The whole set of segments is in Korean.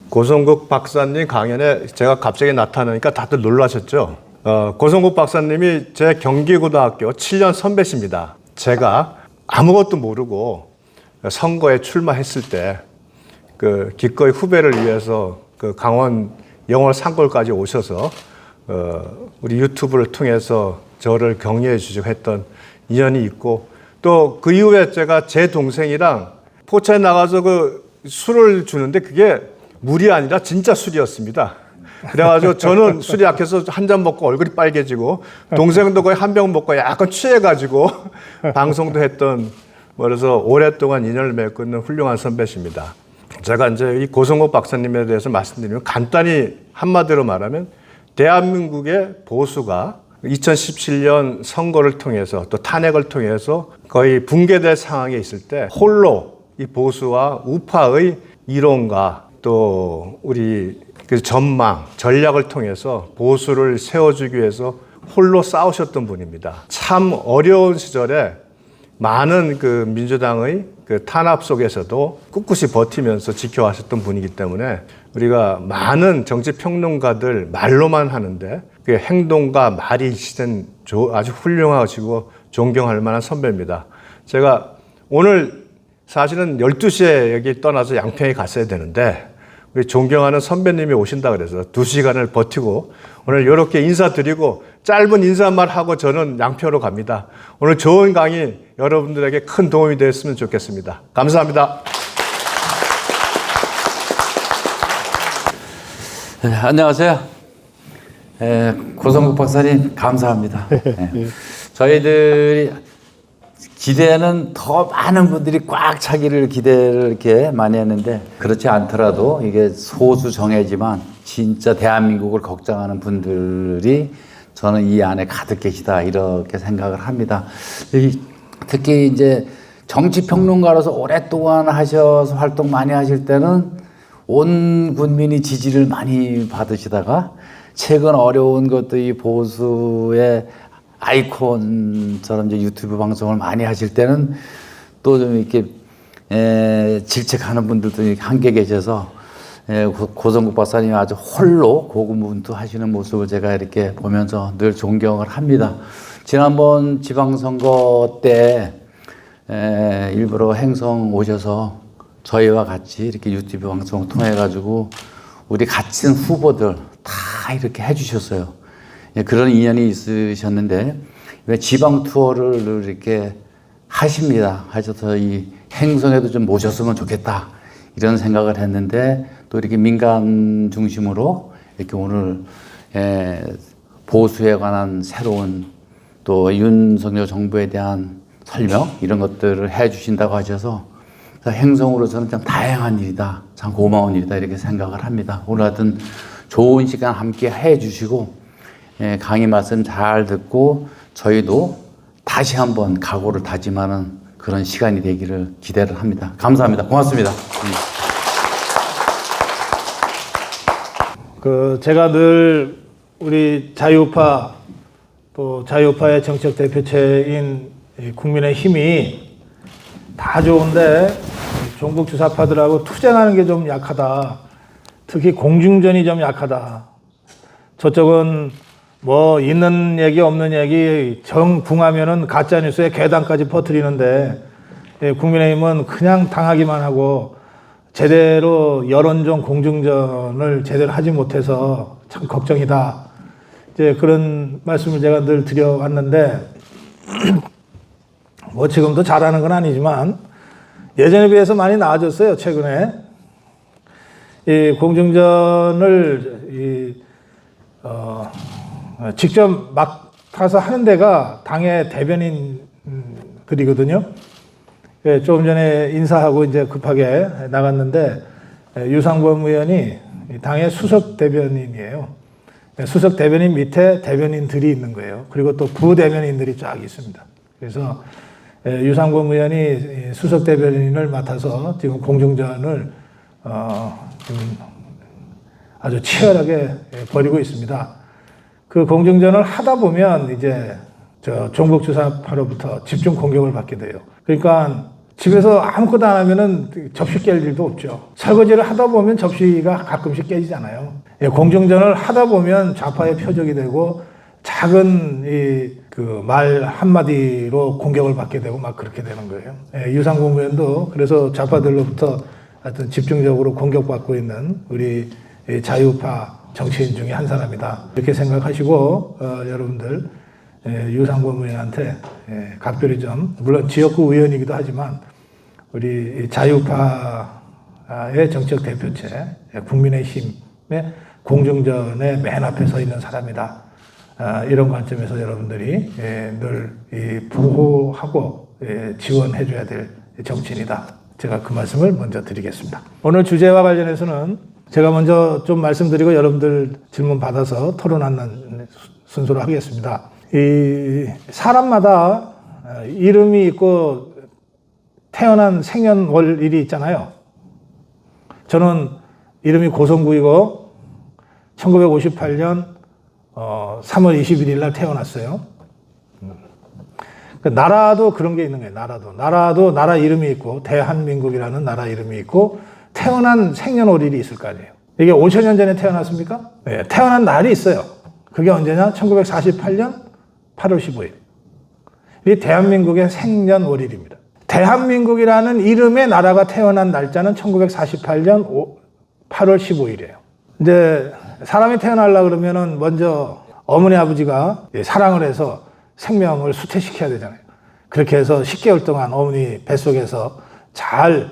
고성국 박사님 강연에 제가 갑자기 나타나니까 다들 놀라셨죠. 고성국 박사님이 제 경기고등학교 7년 선배십니다. 제가 아무것도 모르고 선거에 출마했을 때 그 기꺼이 후배를 위해서 그 강원 영월 산골까지 오셔서 우리 유튜브를 통해서 저를 격려해 주시고 했던 인연이 있고, 또 그 이후에 제가 제 동생이랑 포차에 나가서 그 술을 주는데 그게 물이 아니라 진짜 술이었습니다. 그래가지고 저는 술이 약해서 한 잔 먹고 얼굴이 빨개지고, 동생도 거의 한 병 먹고 약간 취해가지고 방송도 했던, 그래서 오랫동안 인연을 맺고 있는 훌륭한 선배십니다. 제가 이제 이 고성국 박사님에 대해서 말씀드리면, 간단히 한마디로 말하면 대한민국의 보수가 2017년 선거를 통해서 또 탄핵을 통해서 거의 붕괴될 상황에 있을 때 홀로 이 보수와 우파의 이론과 또 우리 그 전망, 전략을 통해서 보수를 세워주기 위해서 홀로 싸우셨던 분입니다. 참 어려운 시절에 많은 그 민주당의 그 탄압 속에서도 꿋꿋이 버티면서 지켜왔었던 분이기 때문에 우리가 많은 정치 평론가들 말로만 하는데 그 행동과 말이 시된 아주 훌륭하시고 존경할 만한 선배입니다. 제가 오늘 사실은 12시에 여기 떠나서 양평에 갔어야 되는데 우리 존경하는 선배님이 오신다 그래서 2시간을 버티고 오늘 이렇게 인사드리고 짧은 인사말 하고 저는 양평으로 갑니다. 오늘 좋은 강의 여러분들에게 큰 도움이 되었으면 좋겠습니다. 감사합니다. 네, 안녕하세요. 고성국 박사님 감사합니다. 저희들이 기대는 더 많은 분들이 꽉 차기를 기대를 이렇게 많이 했는데, 그렇지 않더라도 이게 소수 정예지만 진짜 대한민국을 걱정하는 분들이 저는 이 안에 가득 계시다 이렇게 생각을 합니다. 특히 이제 정치평론가로서 오랫동안 하셔서 활동 많이 하실 때는 온 국민이 지지를 많이 받으시다가 최근 어려운 것들이 보수의 아이콘처럼 이제 유튜브 방송을 많이 하실 때는 또 좀 이렇게 질책하는 분들도 함께 계셔서 고성국 박사님이 아주 홀로 고군분투하시는 모습을 제가 이렇게 보면서 늘 존경을 합니다. 지난번 지방선거 때 일부러 행성 오셔서 저희와 같이 이렇게 유튜브 방송 통해 가지고 우리 같은 후보들 다 이렇게 해주셨어요. 그런 인연이 있으셨는데 왜 지방 투어를 이렇게 하십니다. 하셔서 이 행성에도 좀 모셨으면 좋겠다 이런 생각을 했는데, 또 이렇게 민간 중심으로 이렇게 오늘 보수에 관한 새로운 또 윤석열 정부에 대한 설명 이런 것들을 해주신다고 하셔서 행성으로서는 참 다양한 일이다, 참 고마운 일이다 이렇게 생각을 합니다. 오늘 하여튼 좋은 시간 함께 해주시고 강의 말씀 잘 듣고 저희도 다시 한번 각오를 다짐하는 그런 시간이 되기를 기대를 합니다. 감사합니다. 고맙습니다. 제가 늘 우리 자유우파 또 자유우파의 정책 대표체인 국민의힘이 다 좋은데 종북 주사파들하고 투쟁하는 게 좀 약하다. 특히 공중전이 좀 약하다. 저쪽은 뭐 있는 얘기 없는 얘기 정붕하면은 가짜뉴스에 괴담까지 퍼뜨리는데 국민의힘은 그냥 당하기만 하고 제대로 여론전 공중전을 제대로 하지 못해서 참 걱정이다. 이제 그런 말씀을 제가 늘 드려왔는데 뭐 지금도 잘하는 건 아니지만 예전에 비해서 많이 나아졌어요. 최근에 이 공중전을 직접 막 가서 하는 데가 당의 대변인들이거든요. 조금 전에 인사하고 이제 급하게 나갔는데 유상범 의원이 당의 수석 대변인이에요. 수석 대변인 밑에 대변인들이 있는 거예요. 그리고 또 부대변인들이 쫙 있습니다. 그래서 유상범 의원이 수석 대변인을 맡아서 지금 공중전을 지금 아주 치열하게 벌이고 있습니다. 그 공중전을 하다 보면 이제 종북 주사파로부터 집중 공격을 받게 돼요. 그러니까 집에서 아무것도 안 하면은 접시 깰 일도 없죠. 설거지를 하다 보면 접시가 가끔씩 깨지잖아요. 예, 공중전을 하다 보면 좌파의 표적이 되고 작은 그 말 한마디로 공격을 받게 되고 막 그렇게 되는 거예요. 예, 유상범 의원도 그래서 좌파들로부터 하여튼 집중적으로 공격받고 있는 우리 자유파 정치인 중에 한 사람이다. 이렇게 생각하시고 여러분들 유상범 의원한테 각별히 좀 물론 지역구 의원이기도 하지만 우리 자유파의 정책 대표체 국민의힘의 공중전의 맨 앞에 서 있는 사람이다. 이런 관점에서 여러분들이 늘 보호하고 지원해줘야 될 정치인이다. 제가 그 말씀을 먼저 드리겠습니다. 오늘 주제와 관련해서는 제가 먼저 좀 말씀드리고 여러분들 질문 받아서 토론하는 순서로 하겠습니다. 이 사람마다 이름이 있고 태어난 생년월일이 있잖아요. 저는 이름이 고성구이고 1958년 3월 21일 날 태어났어요. 나라도 그런 게 있는 거예요. 나라도 나라 이름이 있고 대한민국이라는 나라 이름이 있고 태어난 생년월일이 있을 거 아니에요. 이게 5천년 전에 태어났습니까? 네, 태어난 날이 있어요. 그게 언제냐? 1948년 8월 15일. 이 대한민국의 생년월일입니다. 대한민국이라는 이름의 나라가 태어난 날짜는 1948년 8월 15일이에요. 이제 사람이 태어나려고 그러면은 먼저 어머니 아버지가 사랑을 해서 생명을 수태시켜야 되잖아요. 그렇게 해서 10개월 동안 어머니 뱃속에서 잘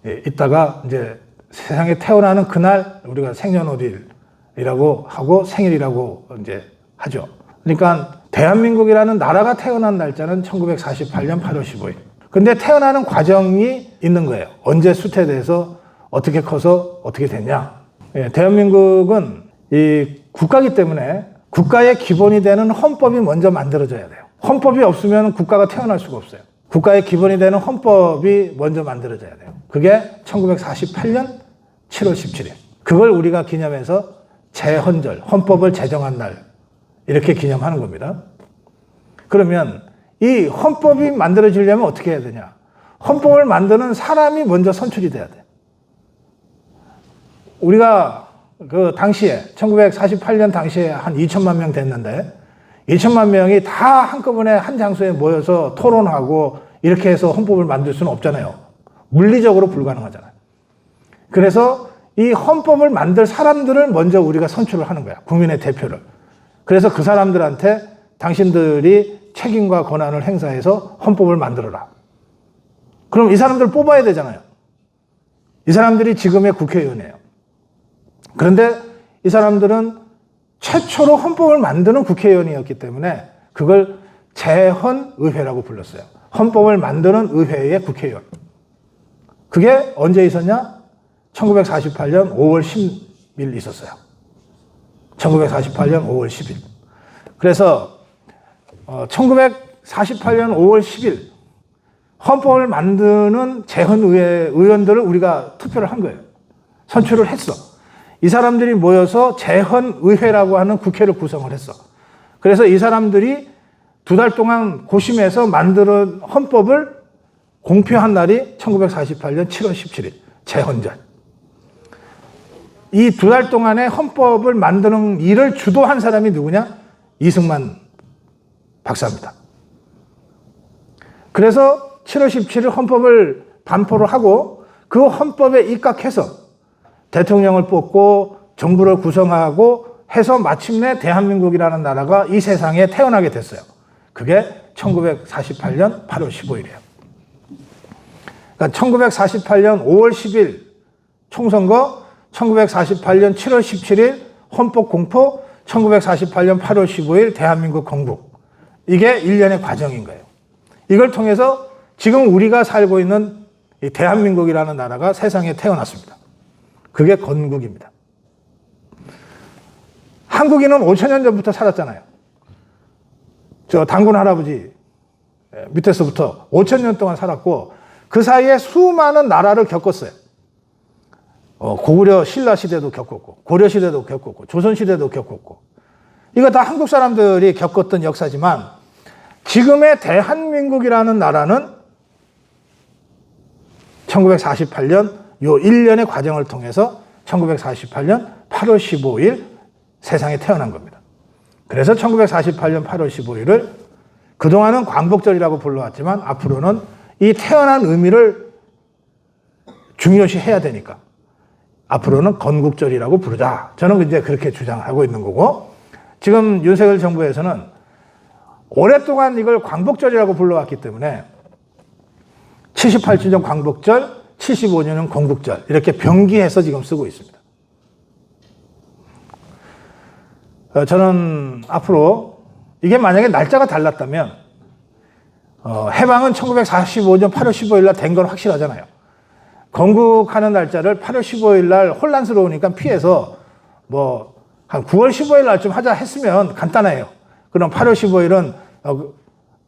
있다가 이제 세상에 태어나는 그날 우리가 생년월일이라고 하고 생일이라고 이제 하죠. 그러니까 대한민국이라는 나라가 태어난 날짜는 1948년 8월 15일. 근데 태어나는 과정이 있는 거예요. 언제 수태돼서 어떻게 커서 어떻게 됐냐. 대한민국은 이 국가이기 때문에 국가의 기본이 되는 헌법이 먼저 만들어져야 돼요. 헌법이 없으면 국가가 태어날 수가 없어요. 국가의 기본이 되는 헌법이 먼저 만들어져야 돼요. 그게 1948년 7월 17일. 그걸 우리가 기념해서 제헌절, 헌법을 제정한 날 이렇게 기념하는 겁니다. 그러면 이 헌법이 만들어지려면 어떻게 해야 되냐? 헌법을 만드는 사람이 먼저 선출이 돼야 돼. 우리가 그 당시에 1948년 당시에 한 2천만 명 됐는데 2천만 명이 다 한꺼번에 한 장소에 모여서 토론하고 이렇게 해서 헌법을 만들 수는 없잖아요. 물리적으로 불가능하잖아요. 그래서 이 헌법을 만들 사람들을 먼저 우리가 선출을 하는 거야. 국민의 대표를. 그래서 그 사람들한테 당신들이 책임과 권한을 행사해서 헌법을 만들어라. 그럼 이 사람들을 뽑아야 되잖아요. 이 사람들이 지금의 국회의원이에요. 그런데 이 사람들은 최초로 헌법을 만드는 국회의원이었기 때문에 그걸 제헌의회라고 불렀어요. 헌법을 만드는 의회의 국회의원. 그게 언제 있었냐? 1948년 5월 10일 있었어요. 1948년 5월 10일. 그래서 1948년 5월 10일 헌법을 만드는 제헌의회 의원들을 우리가 투표를 한 거예요. 선출을 했어. 이 사람들이 모여서 제헌의회라고 하는 국회를 구성을 했어. 그래서 이 사람들이 2달 동안 고심해서 만든 헌법을 공표한 날이 1948년 7월 17일, 제헌절. 이 2달 동안의 헌법을 만드는 일을 주도한 사람이 누구냐? 이승만 박사입니다. 그래서 7월 17일 헌법을 반포를 하고 그 헌법에 입각해서 대통령을 뽑고 정부를 구성하고 해서 마침내 대한민국이라는 나라가 이 세상에 태어나게 됐어요. 그게 1948년 8월 15일이에요. 그러니까 1948년 5월 10일 총선거, 1948년 7월 17일 헌법 공포, 1948년 8월 15일 대한민국 건국. 이게 일련의 과정인 거예요. 이걸 통해서 지금 우리가 살고 있는 이 대한민국이라는 나라가 세상에 태어났습니다. 그게 건국입니다. 한국인은 5천년 전부터 살았잖아요. 저 단군 할아버지 밑에서부터 5천년 동안 살았고 그 사이에 수많은 나라를 겪었어요. 고구려 신라 시대도 겪었고 고려 시대도 겪었고 조선 시대도 겪었고 이거 다 한국 사람들이 겪었던 역사지만 지금의 대한민국이라는 나라는 1948년 요 1년의 과정을 통해서 1948년 8월 15일 세상에 태어난 겁니다. 그래서 1948년 8월 15일을 그동안은 광복절이라고 불러왔지만 앞으로는 이 태어난 의미를 중요시 해야 되니까 앞으로는 건국절이라고 부르자. 저는 이제 그렇게 주장을 하고 있는 거고, 지금 윤석열 정부에서는 오랫동안 이걸 광복절이라고 불러왔기 때문에 78주년 광복절, 75년은 건국절 이렇게 병기해서 지금 쓰고 있습니다. 저는 앞으로 이게 만약에 날짜가 달랐다면 해방은 1945년 8월 15일 날 된 건 확실하잖아요. 건국하는 날짜를 8월 15일 날 혼란스러우니까 피해서 뭐 한 9월 15일 날쯤 하자 했으면 간단해요. 그럼 8월 15일은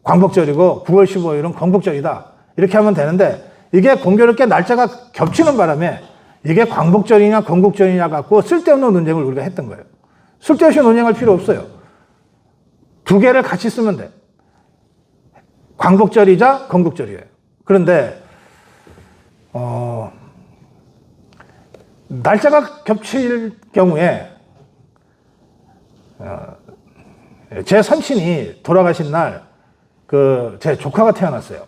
광복절이고 9월 15일은 건국절이다. 이렇게 하면 되는데 이게 공교롭게 날짜가 겹치는 바람에 이게 광복절이냐 건국절이냐 갖고 쓸데없는 논쟁을 우리가 했던 거예요. 쓸데없이 논쟁할 필요 없어요. 두 개를 같이 쓰면 돼. 광복절이자 건국절이에요. 그런데 날짜가 겹칠 경우에 제 선친이 돌아가신 날 제 조카가 태어났어요.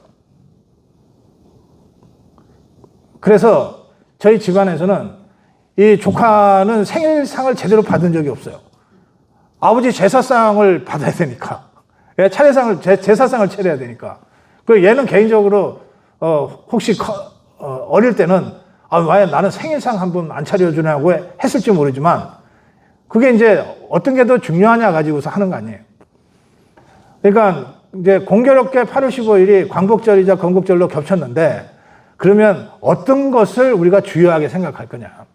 그래서 저희 집안에서는 이 조카는 생일상을 제대로 받은 적이 없어요. 아버지 제사상을 받아야 되니까. 차례상을, 제사상을 차려야 되니까. 얘는 개인적으로, 혹시, 어릴 때는, 왜 나는 생일상 한 번 안 차려주냐고 했을지 모르지만, 그게 이제 어떤 게 더 중요하냐 가지고서 하는 거 아니에요. 그러니까, 이제 공교롭게 8월 15일이 광복절이자 건국절로 겹쳤는데, 그러면 어떤 것을 우리가 주요하게 생각할 거냐.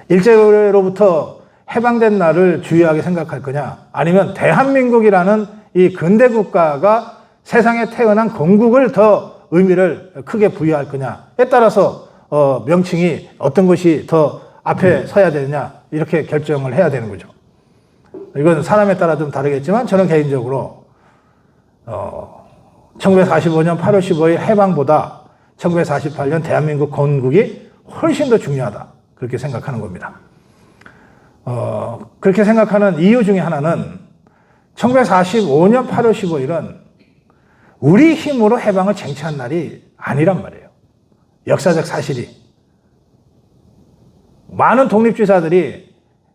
일제로부터 해방된 날을 주요하게 생각할 거냐, 아니면 대한민국이라는 이 근대 국가가 세상에 태어난 건국을 더 의미를 크게 부여할 거냐에 따라서 명칭이 어떤 것이 더 앞에 서야 되느냐 이렇게 결정을 해야 되는 거죠. 이건 사람에 따라 좀 다르겠지만 저는 개인적으로 1945년 8월 15일 해방보다 1948년 대한민국 건국이 훨씬 더 중요하다. 그렇게 생각하는 겁니다. 그렇게 생각하는 이유 중에 하나는 1945년 8월 15일은 우리 힘으로 해방을 쟁취한 날이 아니란 말이에요. 역사적 사실이. 많은 독립주의사들이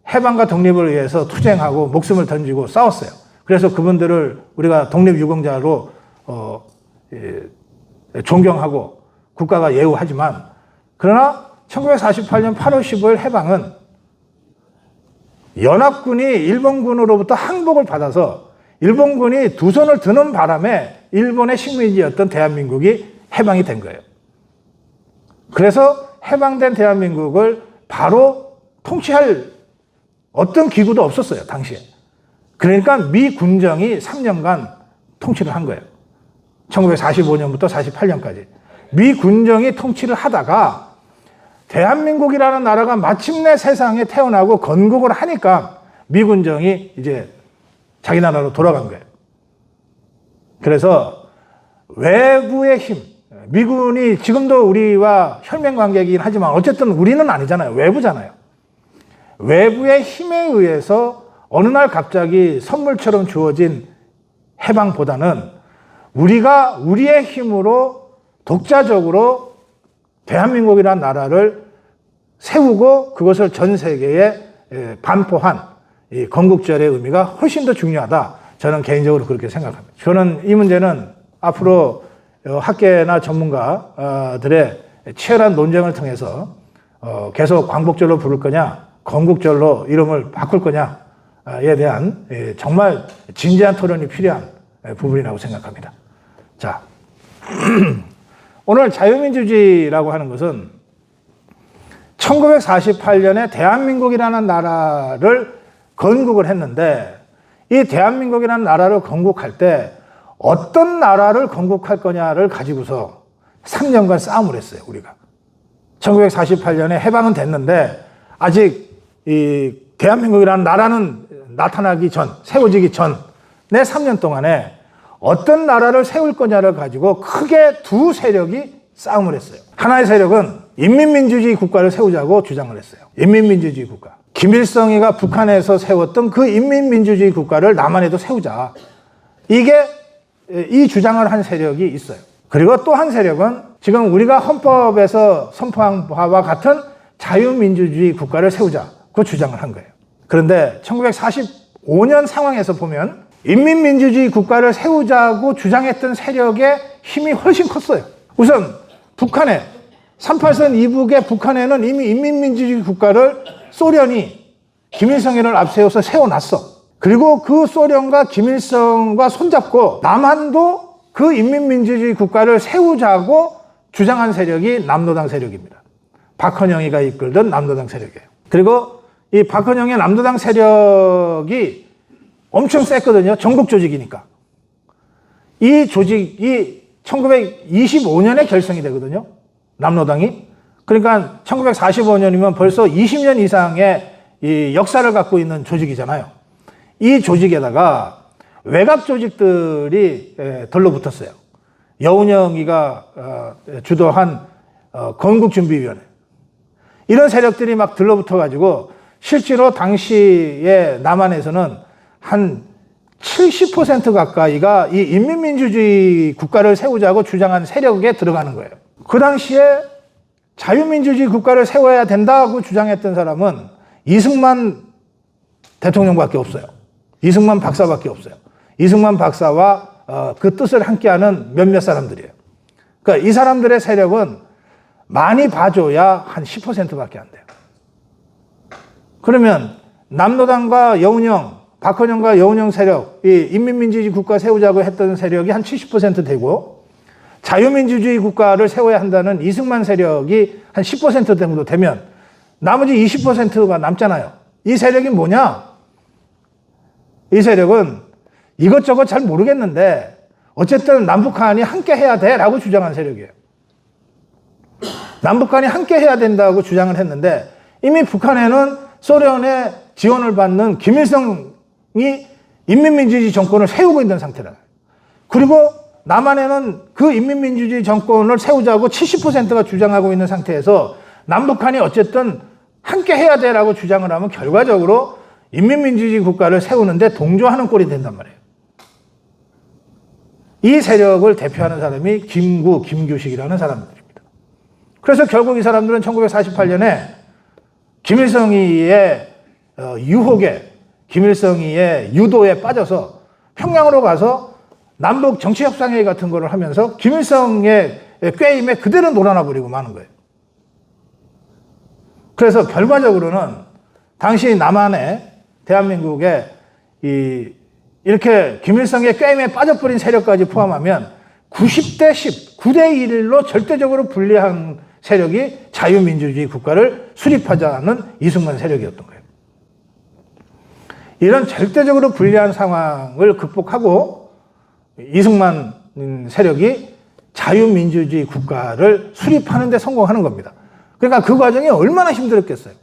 해방과 독립을 위해서 투쟁하고 목숨을 던지고 싸웠어요. 그래서 그분들을 우리가 독립유공자로 존경하고 국가가 예우하지만, 그러나 1948년 8월 15일 해방은 연합군이 일본군으로부터 항복을 받아서 일본군이 두 손을 드는 바람에 일본의 식민지였던 대한민국이 해방이 된 거예요. 그래서 해방된 대한민국을 바로 통치할 어떤 기구도 없었어요, 당시에. 그러니까 미 군정이 3년간 통치를 한 거예요. 1945년부터 48년까지. 미 군정이 통치를 하다가 대한민국이라는 나라가 마침내 세상에 태어나고 건국을 하니까 미 군정이 이제 자기 나라로 돌아간 거예요. 그래서 외부의 힘, 미군이 지금도 우리와 혈맹 관계이긴 하지만 어쨌든 우리는 아니잖아요. 외부잖아요. 외부의 힘에 의해서 어느 날 갑자기 선물처럼 주어진 해방보다는 우리가 우리의 힘으로 독자적으로 대한민국이라는 나라를 세우고 그것을 전 세계에 반포한 이 건국절의 의미가 훨씬 더 중요하다. 저는 개인적으로 그렇게 생각합니다. 저는 이 문제는 앞으로 학계나 전문가들의 치열한 논쟁을 통해서 계속 광복절로 부를 거냐, 건국절로 이름을 바꿀 거냐에 대한 정말 진지한 토론이 필요한 부분이라고 생각합니다. 자, 오늘 자유민주주의라고 하는 것은 1948년에 대한민국이라는 나라를 건국을 했는데, 이 대한민국이라는 나라를 건국할 때 어떤 나라를 건국할 거냐를 가지고서 3년간 싸움을 했어요, 우리가. 1948년에 해방은 됐는데 아직 이 대한민국이라는 나라는 나타나기 전, 세워지기 전에 3년 동안에 어떤 나라를 세울 거냐를 가지고 크게 두 세력이 싸움을 했어요. 하나의 세력은 인민민주주의 국가를 세우자고 주장을 했어요. 인민민주주의 국가. 김일성이가 북한에서 세웠던 그 인민민주주의 국가를 남한에도 세우자. 이게 이 주장을 한 세력이 있어요. 그리고 또 한 세력은 지금 우리가 헌법에서 선포한 바와 같은 자유민주주의 국가를 세우자고 주장을 한 거예요. 그런데 1945년 상황에서 보면 인민민주주의 국가를 세우자고 주장했던 세력의 힘이 훨씬 컸어요. 우선 북한에 38선 이북의 북한에는 이미 인민민주주의 국가를 소련이 김일성이를 앞세워서 세워놨어. 그리고 그 소련과 김일성과 손잡고 남한도 그 인민민주주의 국가를 세우자고 주장한 세력이 남노당 세력입니다. 박헌영이가 이끌던 남노당 세력이에요. 그리고 이 박헌영의 남노당 세력이 엄청 셌거든요. 전국 조직이니까. 이 조직이 1925년에 결성이 되거든요. 남노당이. 그러니까 1945년이면 벌써 20년 이상의 이 역사를 갖고 있는 조직이잖아요. 이 조직에다가 외곽 조직들이 들러붙었어요. 여운형이가 주도한 건국준비위원회. 이런 세력들이 막 들러붙어가지고 실제로 당시에 남한에서는 한 70% 가까이가 이 인민민주주의 국가를 세우자고 주장한 세력에 들어가는 거예요. 그 당시에 자유민주주의 국가를 세워야 된다고 주장했던 사람은 이승만 대통령밖에 없어요. 이승만 박사밖에 없어요. 이승만 박사와 그 뜻을 함께하는 몇몇 사람들이에요. 그러니까 이 사람들의 세력은 많이 봐줘야 한 10%밖에 안 돼요. 그러면 남노당과 여운형, 박헌영과 여운형 세력, 이 인민민주주의 국가 세우자고 했던 세력이 한 70% 되고 자유민주주의 국가를 세워야 한다는 이승만 세력이 한 10% 정도 되면 나머지 20%가 남잖아요. 이 세력이 뭐냐? 이 세력은 이것저것 잘 모르겠는데 어쨌든 남북한이 함께 해야 돼라고 주장한 세력이에요. 남북한이 함께 해야 된다고 주장을 했는데 이미 북한에는 소련의 지원을 받는 김일성이 인민민주주의 정권을 세우고 있는 상태라. 그리고 남한에는 그 인민민주주의 정권을 세우자고 70%가 주장하고 있는 상태에서 남북한이 어쨌든 함께 해야 돼라고 주장을 하면 결과적으로 인민민주주의 국가를 세우는데 동조하는 꼴이 된단 말이에요. 이 세력을 대표하는 사람이 김규식이라는 사람들입니다. 그래서 결국 이 사람들은 1948년에 김일성이의 유혹에, 김일성이의 유도에 빠져서 평양으로 가서 남북 정치협상회의 같은 거를 하면서 김일성의 꾀임에 그대로 놀아나 버리고 마는 거예요. 그래서 결과적으로는 당시 남한에 대한민국에 이렇게 김일성의 꾀임에 빠져버린 세력까지 포함하면 90대 10, 9대 1로 절대적으로 불리한 세력이 자유민주주의 국가를 수립하자는 이승만 세력이었던 거예요. 이런 절대적으로 불리한 상황을 극복하고 이승만 세력이 자유민주주의 국가를 수립하는 데 성공하는 겁니다. 그러니까 그 과정이 얼마나 힘들었겠어요.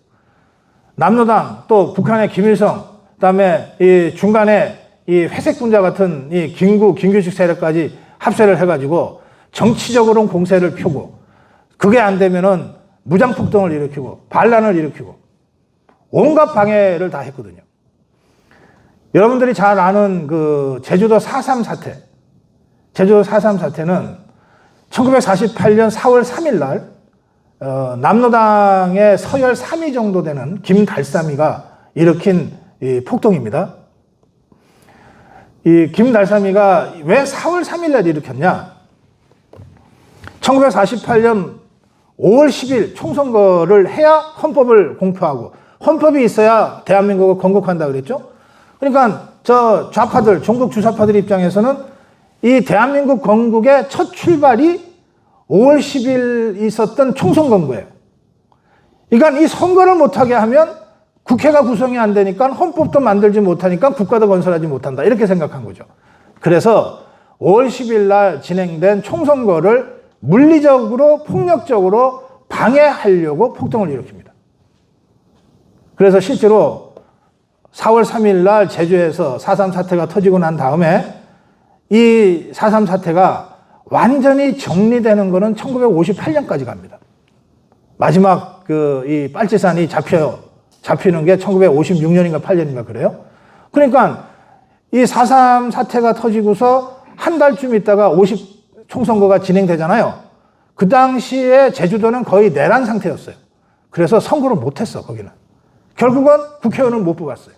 남노당, 또 북한의 김일성, 그다음에 이 중간에 이 회색 분자 같은 이 김규식 세력까지 합세를 해가지고 정치적으로는 공세를 펴고 그게 안 되면은 무장폭동을 일으키고 반란을 일으키고 온갖 방해를 다 했거든요. 여러분들이 잘 아는 그 제주도 4.3 사태. 제주도 4.3 사태는 1948년 4월 3일 날 남노당의 서열 3위 정도 되는 김달삼이가 일으킨 이 폭동입니다. 이 김달삼이가 왜 4월 3일 날 일으켰냐? 1948년 5월 10일 총선거를 해야 헌법을 공표하고 헌법이 있어야 대한민국을 건국한다 그랬죠? 그러니까 저 좌파들, 종북 주사파들 입장에서는 이 대한민국 건국의 첫 출발이 5월 10일 있었던 총선 거예요. 그러니까 이 선거를 못하게 하면 국회가 구성이 안 되니까 헌법도 만들지 못하니까 국가도 건설하지 못한다. 이렇게 생각한 거죠. 그래서 5월 10일 날 진행된 총선거를 물리적으로 폭력적으로 방해하려고 폭동을 일으킵니다. 그래서 실제로 4월 3일 날 제주에서 4.3 사태가 터지고 난 다음에 이 4.3 사태가 완전히 정리되는 거는 1958년까지 갑니다. 마지막 이 빨치산이 잡히는 게 1956년인가 8년인가 그래요. 그러니까 이 4.3 사태가 터지고서 한 달쯤 있다가 50 총선거가 진행되잖아요. 그 당시에 제주도는 거의 내란 상태였어요. 그래서 선거를 못했어, 거기는. 결국은 국회의원을 못 뽑았어요.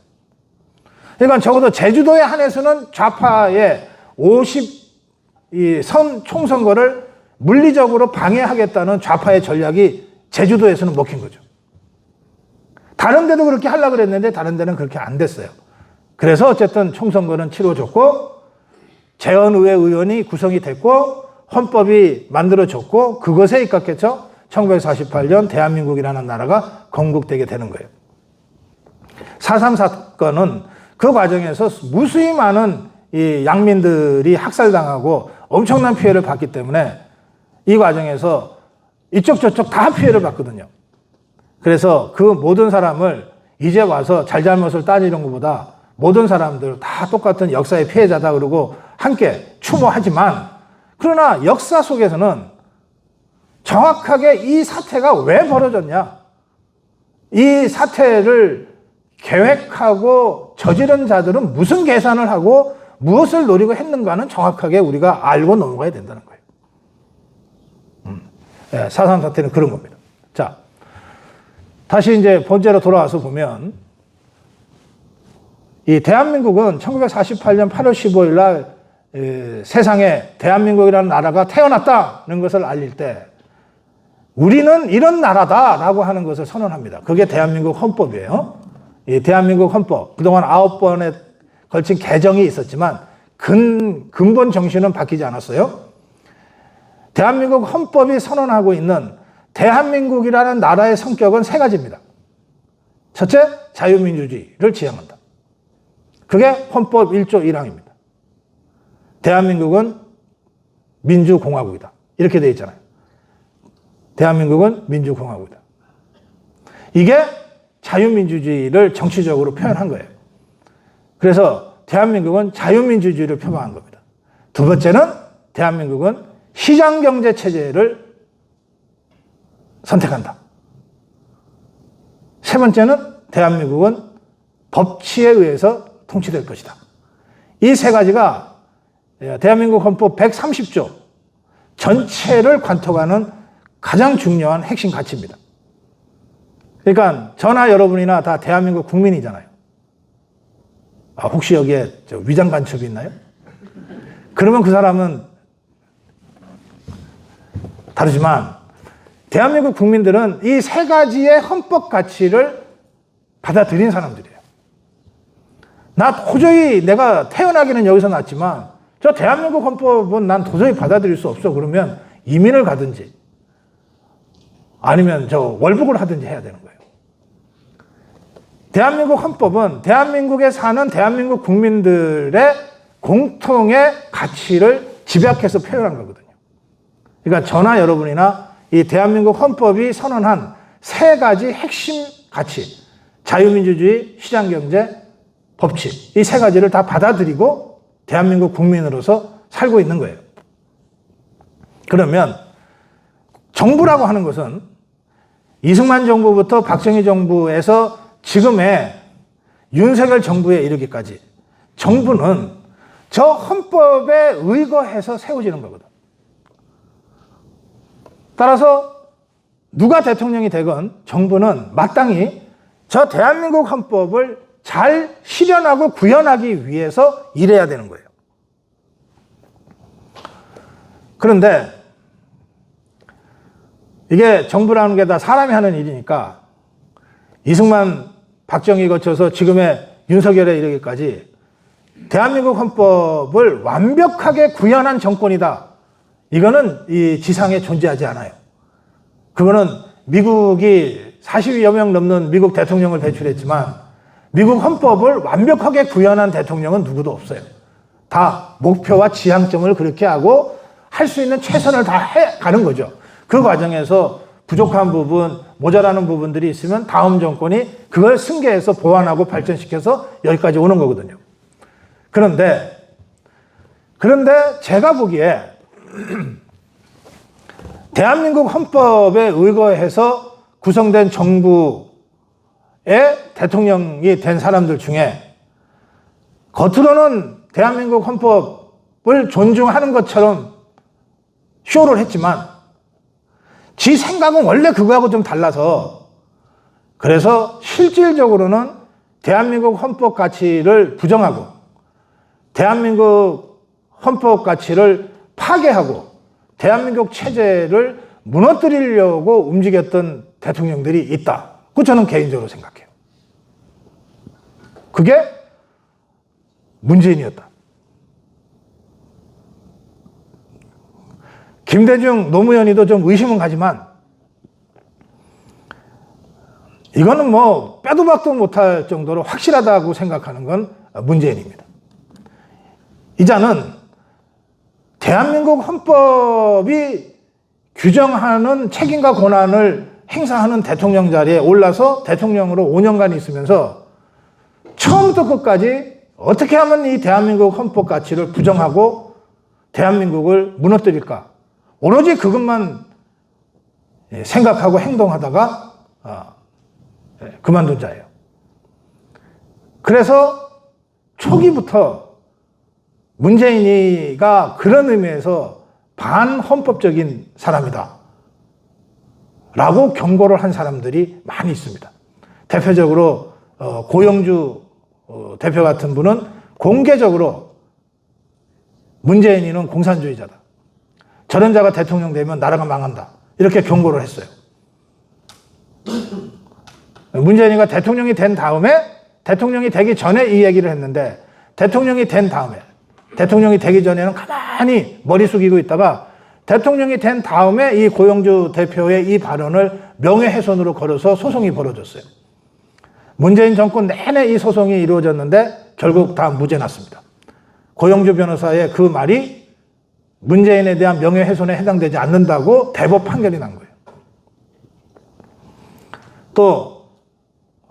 그러니까 적어도 제주도에 한해서는 좌파의 50선 총선거를 물리적으로 방해하겠다는 좌파의 전략이 제주도에서는 먹힌 거죠. 다른 데도 그렇게 하려고 그랬는데 다른 데는 그렇게 안 됐어요. 그래서 어쨌든 총선거는 치러졌고 재헌의회 의원이 구성이 됐고 헌법이 만들어졌고 그것에 입각해서 1948년 대한민국이라는 나라가 건국되게 되는 거예요. 4.3 사건은 그 과정에서 무수히 많은 이 양민들이 학살당하고 엄청난 피해를 받기 때문에 이 과정에서 이쪽 저쪽 다 피해를 받거든요. 그래서 그 모든 사람을 이제 와서 잘잘못을 따지는 것보다 모든 사람들 다 똑같은 역사의 피해자다 그러고 함께 추모하지만 그러나 역사 속에서는 정확하게 이 사태가 왜 벌어졌냐, 이 사태를 계획하고 저지른 자들은 무슨 계산을 하고 무엇을 노리고 했는가는 정확하게 우리가 알고 넘어가야 된다는 거예요. 4.3 사태는 그런 겁니다. 자, 다시 이제 본제로 돌아와서 보면 이 대한민국은 1948년 8월 15일 날 세상에 대한민국이라는 나라가 태어났다는 것을 알릴 때 우리는 이런 나라다라고 하는 것을 선언합니다. 그게 대한민국 헌법이에요. 이 대한민국 헌법, 그동안 9번에 걸친 개정이 있었지만 근본 정신은 바뀌지 않았어요. 대한민국 헌법이 선언하고 있는 대한민국이라는 나라의 성격은 세 가지입니다. 첫째, 자유민주주의를 지향한다. 그게 헌법 1조 1항입니다. 대한민국은 민주공화국이다. 이렇게 되어 있잖아요. 대한민국은 민주공화국이다. 이게 자유민주주의를 정치적으로 표현한 거예요. 그래서 대한민국은 자유민주주의를 표방한 겁니다. 두 번째는 대한민국은 시장경제체제를 선택한다. 세 번째는 대한민국은 법치에 의해서 통치될 것이다. 이 세 가지가 대한민국 헌법 130조 전체를 관통하는 가장 중요한 핵심 가치입니다. 그러니까 저나 여러분이나 다 대한민국 국민이잖아요. 혹시 여기에 위장 간첩이 있나요? 그러면 그 사람은 다르지만 대한민국 국민들은 이 세 가지의 헌법 가치를 받아들인 사람들이에요. 나 도저히 내가 태어나기는 여기서 났지만 저 대한민국 헌법은 난 도저히 받아들일 수 없어. 그러면 이민을 가든지 아니면 저 월북을 하든지 해야 되는 거예요. 대한민국 헌법은 대한민국에 사는 대한민국 국민들의 공통의 가치를 집약해서 표현한 거거든요. 그러니까 저나 여러분이나 이 대한민국 헌법이 선언한 세 가지 핵심 가치, 자유민주주의, 시장경제, 법치, 이 세 가지를 다 받아들이고 대한민국 국민으로서 살고 있는 거예요. 그러면 정부라고 하는 것은 이승만 정부부터 박정희 정부에서 지금의 윤석열 정부에 이르기까지 정부는 저 헌법에 의거해서 세워지는 거거든. 따라서 누가 대통령이 되건 정부는 마땅히 저 대한민국 헌법을 잘 실현하고 구현하기 위해서 일해야 되는 거예요. 그런데 이게 정부라는 게 다 사람이 하는 일이니까 이승만, 박정희 거쳐서 지금의 윤석열에 이르기까지 대한민국 헌법을 완벽하게 구현한 정권이다. 이거는 이 지상에 존재하지 않아요. 그거는 미국이 40여 명 넘는 미국 대통령을 배출했지만 미국 헌법을 완벽하게 구현한 대통령은 누구도 없어요. 다 목표와 지향점을 그렇게 하고 할 수 있는 최선을 다 해가는 거죠. 그 과정에서 부족한 부분, 모자라는 부분들이 있으면 다음 정권이 그걸 승계해서 보완하고 발전시켜서 여기까지 오는 거거든요. 그런데 제가 보기에 대한민국 헌법에 의거해서 구성된 정부의 대통령이 된 사람들 중에 겉으로는 대한민국 헌법을 존중하는 것처럼 쇼를 했지만 지 생각은 원래 그거하고 좀 달라서 그래서 실질적으로는 대한민국 헌법 가치를 부정하고 대한민국 헌법 가치를 파괴하고 대한민국 체제를 무너뜨리려고 움직였던 대통령들이 있다. 그 저는 개인적으로 생각해요. 그게 문재인이었다. 김대중, 노무현이도 좀 의심은 가지만 이거는 뭐 빼도 박도 못할 정도로 확실하다고 생각하는 건 문재인입니다. 이자는 대한민국 헌법이 규정하는 책임과 권한을 행사하는 대통령 자리에 올라서 대통령으로 5년간 있으면서 처음부터 끝까지 어떻게 하면 이 대한민국 헌법 가치를 부정하고 대한민국을 무너뜨릴까? 오로지 그것만 생각하고 행동하다가 그만둔 자예요. 그래서 초기부터 문재인이가 그런 의미에서 반헌법적인 사람이다 라고 경고를 한 사람들이 많이 있습니다. 대표적으로 고영주 대표 같은 분은 공개적으로 문재인이는 공산주의자다. 저런 자가 대통령 되면 나라가 망한다. 이렇게 경고를 했어요. 문재인이가 대통령이 된 다음에 대통령이 되기 전에 이 얘기를 했는데 대통령이 된 다음에 대통령이 되기 전에는 가만히 머리 숙이고 있다가 대통령이 된 다음에 이 고영주 대표의 이 발언을 명예훼손으로 걸어서 소송이 벌어졌어요. 문재인 정권 내내 이 소송이 이루어졌는데 결국 다 무죄 났습니다. 고영주 변호사의 그 말이 문재인에 대한 명예훼손에 해당되지 않는다고 대법 판결이 난 거예요. 또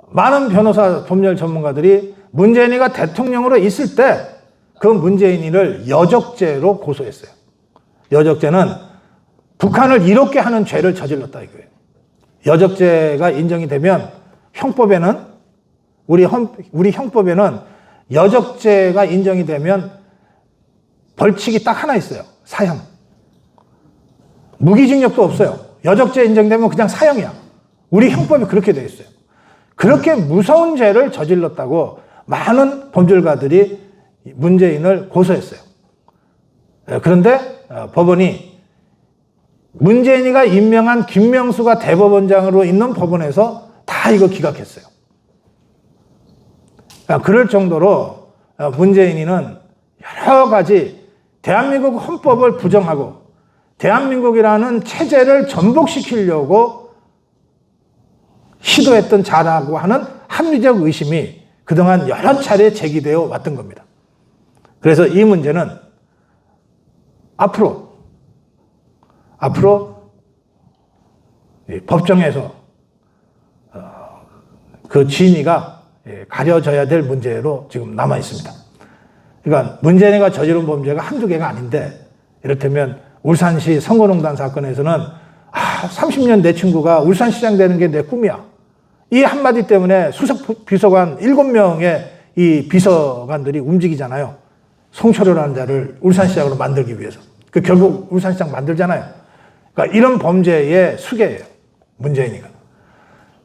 많은 변호사 법률 전문가들이 문재인이가 대통령으로 있을 때 그 문재인이를 여적죄로 고소했어요. 여적죄는 북한을 이롭게 하는 죄를 저질렀다 이거예요. 여적죄가 인정이 되면 형법에는 우리 형법에는 여적죄가 인정이 되면 벌칙이 딱 하나 있어요. 사형. 무기징역도 없어요. 여적죄 인정되면 그냥 사형이야. 우리 형법이 그렇게 되어 있어요. 그렇게 무서운 죄를 저질렀다고 많은 법률가들이 문재인을 고소했어요. 그런데 법원이 문재인이가 임명한 김명수가 대법원장으로 있는 법원에서 다 이거 기각했어요. 그럴 정도로 문재인이는 여러 가지 대한민국 헌법을 부정하고 대한민국이라는 체제를 전복시키려고 시도했던 자라고 하는 합리적 의심이 그동안 여러 차례 제기되어 왔던 겁니다. 그래서 이 문제는 앞으로 법정에서 그 진위가 가려져야 될 문제로 지금 남아 있습니다. 그러니까 문재인이가 저지른 범죄가 한두 개가 아닌데 이를테면 울산시 선거농단 사건에서는 30년 내 친구가 울산시장 되는 게 내 꿈이야. 이 한마디 때문에 수석 비서관 7명의 이 비서관들이 움직이잖아요. 송철호라는 자를 울산시장으로 만들기 위해서. 결국 울산시장 만들잖아요. 그러니까 이런 범죄의 수괴예요. 문재인이가.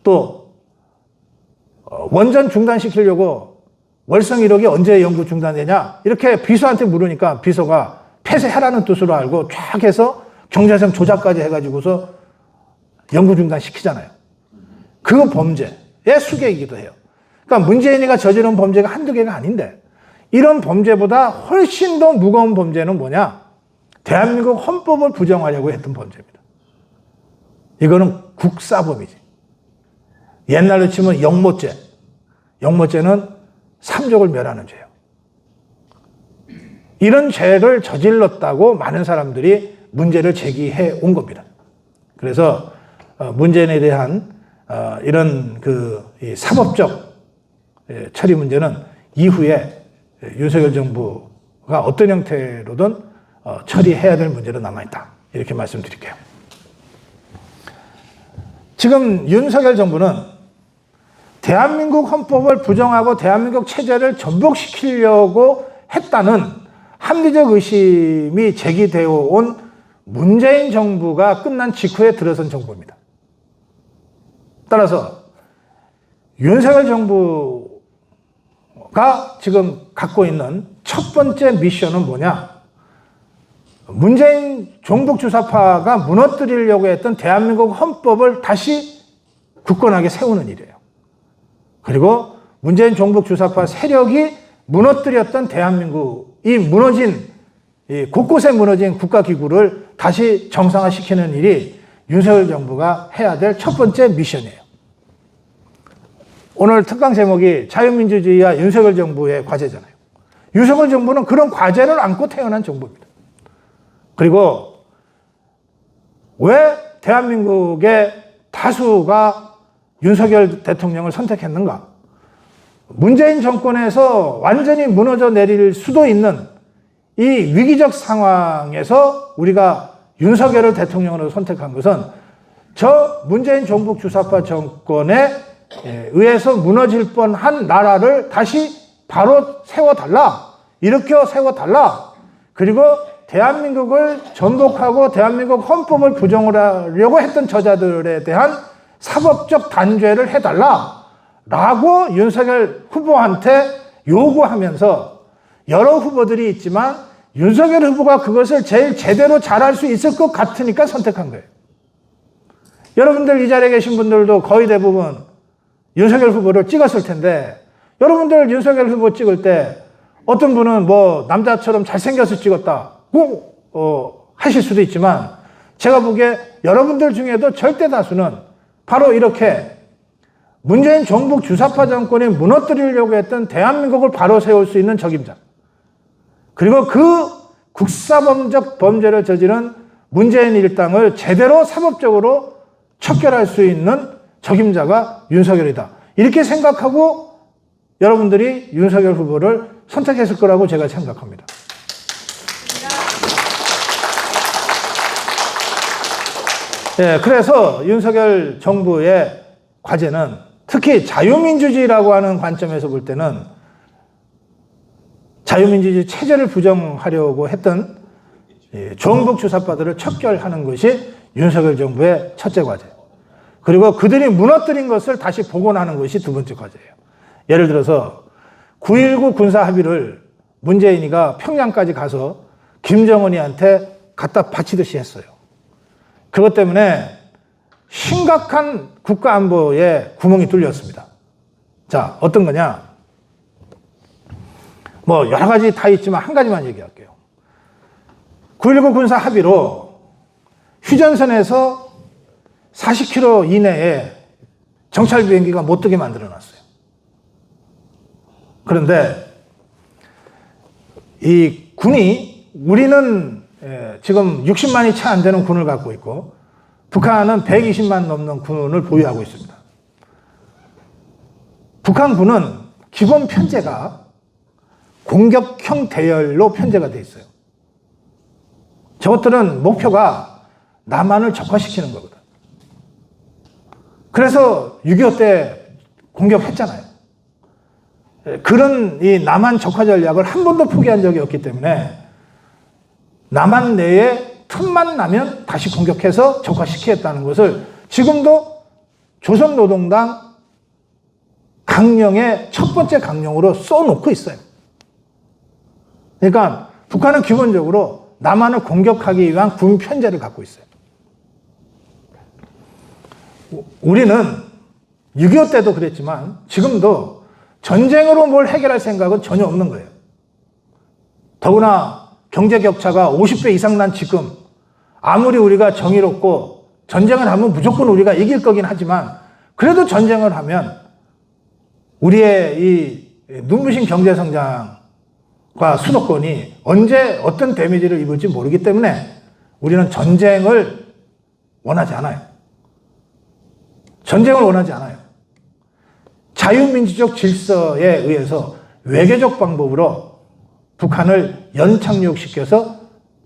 또 원전 중단시키려고 월성 1호기 언제 연구 중단되냐? 이렇게 비서한테 물으니까 비서가 폐쇄하라는 뜻으로 알고 쫙 해서 경제성 조작까지 해가지고서 연구 중단시키잖아요. 그 범죄의 수괴이기도 해요. 그러니까 문재인이가 저지른 범죄가 한두 개가 아닌데 이런 범죄보다 훨씬 더 무거운 범죄는 뭐냐? 대한민국 헌법을 부정하려고 했던 범죄입니다. 이거는 국사범이지. 옛날로 치면 영모죄. 영모죄는 삼족을 멸하는 죄예요. 이런 죄를 저질렀다고 많은 사람들이 문제를 제기해 온 겁니다. 그래서 문재인에 대한 이런 이 사법적 처리 문제는 이후에 윤석열 정부가 어떤 형태로든 처리해야 될 문제로 남아있다. 이렇게 말씀드릴게요. 지금 윤석열 정부는 대한민국 헌법을 부정하고 대한민국 체제를 전복시키려고 했다는 합리적 의심이 제기되어 온 문재인 정부가 끝난 직후에 들어선 정부입니다. 따라서 윤석열 정부가 지금 갖고 있는 첫 번째 미션은 뭐냐? 문재인 종북주사파가 무너뜨리려고 했던 대한민국 헌법을 다시 굳건하게 세우는 일이에요. 그리고 문재인 종북주사파 세력이 무너뜨렸던 대한민국이 곳곳에 무너진 국가기구를 다시 정상화시키는 일이 윤석열 정부가 해야 될 첫 번째 미션이에요. 오늘 특강 제목이 자유민주주의와 윤석열 정부의 과제잖아요. 윤석열 정부는 그런 과제를 안고 태어난 정부입니다. 그리고 왜 대한민국의 다수가 윤석열 대통령을 선택했는가? 문재인 정권에서 완전히 무너져 내릴 수도 있는 이 위기적 상황에서 우리가 윤석열을 대통령으로 선택한 것은 저 문재인 종북 주사파 정권에 의해서 무너질 뻔한 나라를 다시 바로 세워달라. 일으켜 세워달라. 그리고 대한민국을 전복하고 대한민국 헌법을 부정을 하려고 했던 저자들에 대한 사법적 단죄를 해달라. 라고 윤석열 후보한테 요구하면서 여러 후보들이 있지만 윤석열 후보가 그것을 제일 제대로 잘할 수 있을 것 같으니까 선택한 거예요. 여러분들 이 자리에 계신 분들도 거의 대부분 윤석열 후보를 찍었을 텐데 여러분들 윤석열 후보 찍을 때 어떤 분은 뭐 남자처럼 잘생겨서 찍었다고 하실 수도 있지만 제가 보기에 여러분들 중에도 절대 다수는 바로 이렇게 문재인 종북 주사파 정권이 무너뜨리려고 했던 대한민국을 바로 세울 수 있는 적임자, 그리고 그 국사범적 범죄를 저지른 문재인 일당을 제대로 사법적으로 척결할 수 있는 적임자가 윤석열이다. 이렇게 생각하고 여러분들이 윤석열 후보를 선택했을 거라고 제가 생각합니다. 예, 그래서 윤석열 정부의 과제는 특히 자유민주주의라고 하는 관점에서 볼 때는 자유민주주의 체제를 부정하려고 했던 종북 주사파들을 척결하는 것이 윤석열 정부의 첫째 과제. 그리고 그들이 무너뜨린 것을 다시 복원하는 것이 두 번째 과제예요. 예를 들어서 9.19 군사 합의를 문재인이가 평양까지 가서 김정은이한테 갖다 바치듯이 했어요. 그것 때문에 심각한 국가안보에 구멍이 뚫렸습니다. 자, 어떤 거냐? 뭐 여러 가지 다 있지만 한 가지만 얘기할게요. 9.19 군사 합의로 휴전선에서 40km 이내에 정찰 비행기가 못 뜨게 만들어놨어요. 그런데 이 군이, 우리는 지금 60만이 채 안 되는 군을 갖고 있고 북한은 120만 넘는 군을 보유하고 있습니다. 북한군은 기본 편제가 공격형 대열로 편제가 돼 있어요. 저것들은 목표가 남한을 적화시키는 거거든. 그래서 6.25 때 공격했잖아요. 그런 이 남한 적화 전략을 한 번도 포기한 적이 없기 때문에 남한 내에 틈만 나면 다시 공격해서 적화시키겠다는 것을 지금도 조선노동당 강령의 첫 번째 강령으로 써놓고 있어요. 그러니까 북한은 기본적으로 남한을 공격하기 위한 군 편제를 갖고 있어요. 우리는 6.25 때도 그랬지만 지금도 전쟁으로 뭘 해결할 생각은 전혀 없는 거예요. 더구나 경제 격차가 50배 이상 난 지금 아무리 우리가 정의롭고 전쟁을 하면 무조건 우리가 이길 거긴 하지만 그래도 전쟁을 하면 우리의 이 눈부신 경제 성장과 수도권이 언제 어떤 데미지를 입을지 모르기 때문에 우리는 전쟁을 원하지 않아요. 전쟁을 원하지 않아요. 자유민주적 질서에 의해서 외교적 방법으로 북한을 연착륙시켜서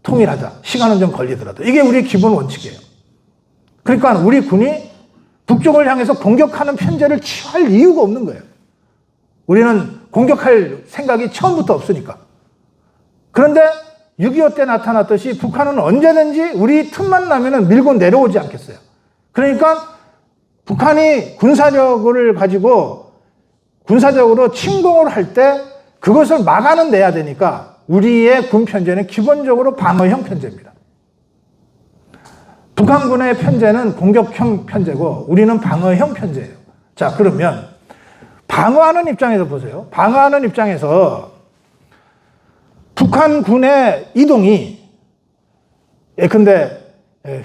통일하자. 시간은 좀 걸리더라도. 이게 우리 기본 원칙이에요. 그러니까 우리 군이 북쪽을 향해서 공격하는 편제를 취할 이유가 없는 거예요. 우리는 공격할 생각이 처음부터 없으니까. 그런데 6.25 때 나타났듯이 북한은 언제든지 우리 틈만 나면 밀고 내려오지 않겠어요. 그러니까 북한이 군사력을 가지고 군사적으로 침공을 할 때 그것을 막아는 내야 되니까 우리의 군 편제는 기본적으로 방어형 편제입니다. 북한군의 편제는 공격형 편제고 우리는 방어형 편제예요. 자, 그러면 방어하는 입장에서 보세요. 방어하는 입장에서 북한군의 이동이 예컨대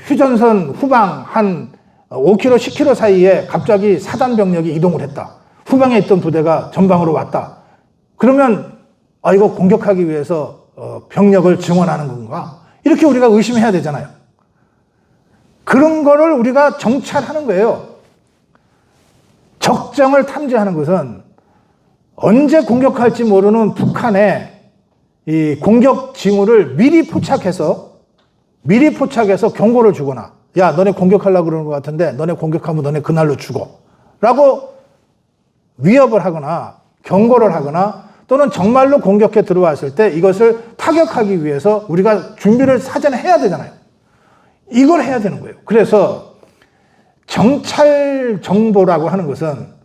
휴전선 후방 한 5km, 10km 사이에 갑자기 사단 병력이 이동을 했다. 후방에 있던 부대가 전방으로 왔다. 그러면 이거 공격하기 위해서 병력을 증원하는 건가? 이렇게 우리가 의심해야 되잖아요. 그런 거를 우리가 정찰하는 거예요. 적정을 탐지하는 것은 언제 공격할지 모르는 북한의 이 공격 징후를 미리 포착해서 경고를 주거나, 야, 너네 공격하려고 그러는 것 같은데 너네 공격하면 너네 그날로 죽어 라고 위협을 하거나 경고를 하거나, 또는 정말로 공격해 들어왔을 때 이것을 타격하기 위해서 우리가 준비를 사전에 해야 되잖아요. 이걸 해야 되는 거예요. 그래서 정찰 정보라고 하는 것은,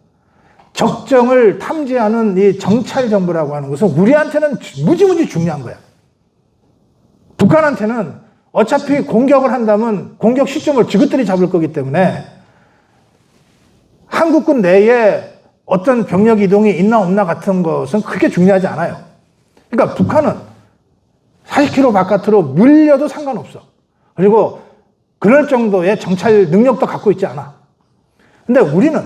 적정을 탐지하는 이 정찰 정보라고 하는 것은 우리한테는 무지무지 중요한 거야. 북한한테는 어차피 공격을 한다면 공격 시점을 지그들이 잡을 거기 때문에 한국군 내에 어떤 병력 이동이 있나 없나 같은 것은 크게 중요하지 않아요. 그러니까 북한은 40km 바깥으로 물려도 상관없어. 그리고 그럴 정도의 정찰 능력도 갖고 있지 않아. 근데 우리는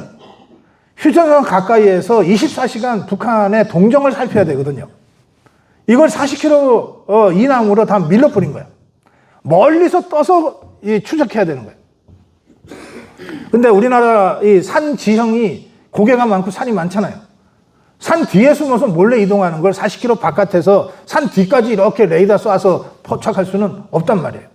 휴전선 가까이에서 24시간 북한의 동정을 살펴야 되거든요. 이걸 40km 이남으로 다 밀려버린 거야. 멀리서 떠서 추적해야 되는 거예요. 근데 우리나라 이 산 지형이 고개가 많고 산이 많잖아요. 산 뒤에 숨어서 몰래 이동하는 걸 40km 바깥에서 산 뒤까지 이렇게 레이더 쏴서 포착할 수는 없단 말이에요.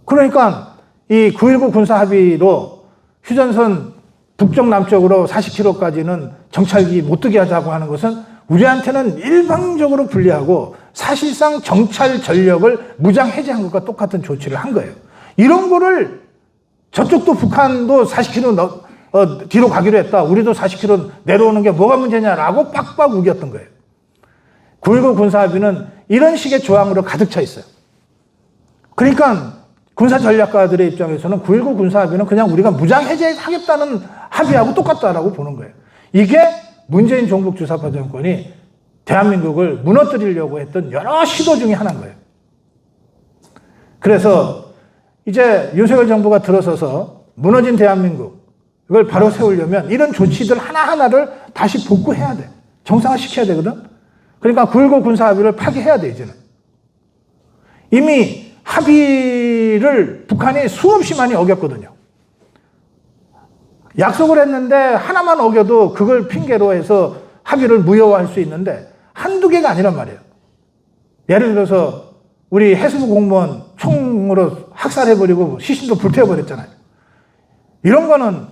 그러니까 이 9.19 군사합의로 휴전선 북쪽 남쪽으로 40km까지는 정찰기 못 뜨게 하자고 하는 것은 우리한테는 일방적으로 불리하고 사실상 정찰 전력을 무장 해제한 것과 똑같은 조치를 한 거예요. 이런 거를 저쪽도 북한도 40km 뒤로 가기로 했다. 우리도 40km 내려오는 게 뭐가 문제냐라고 빡빡 우겼던 거예요. 9.19 군사합의는 이런 식의 조항으로 가득 차 있어요. 그러니까 군사전략가들의 입장에서는 9.19 군사합의는 그냥 우리가 무장 해제하겠다는 합의하고 똑같다라고 보는 거예요. 이게 문재인 종북주사파 정권이 대한민국을 무너뜨리려고 했던 여러 시도 중에 하나인 거예요. 그래서 이제 윤석열 정부가 들어서서 무너진 대한민국, 이걸 바로 세우려면 이런 조치들 하나하나를 다시 복구해야 돼. 정상화시켜야 되거든. 그러니까 9.19 군사합의를 파기해야 돼, 이제는. 이미 합의를 북한이 수없이 많이 어겼거든요. 약속을 했는데 하나만 어겨도 그걸 핑계로 해서 합의를 무효화할 수 있는데 한두 개가 아니란 말이에요. 예를 들어서 우리 해수부 공무원 총으로 학살해버리고 시신도 불태워버렸잖아요. 이런 거는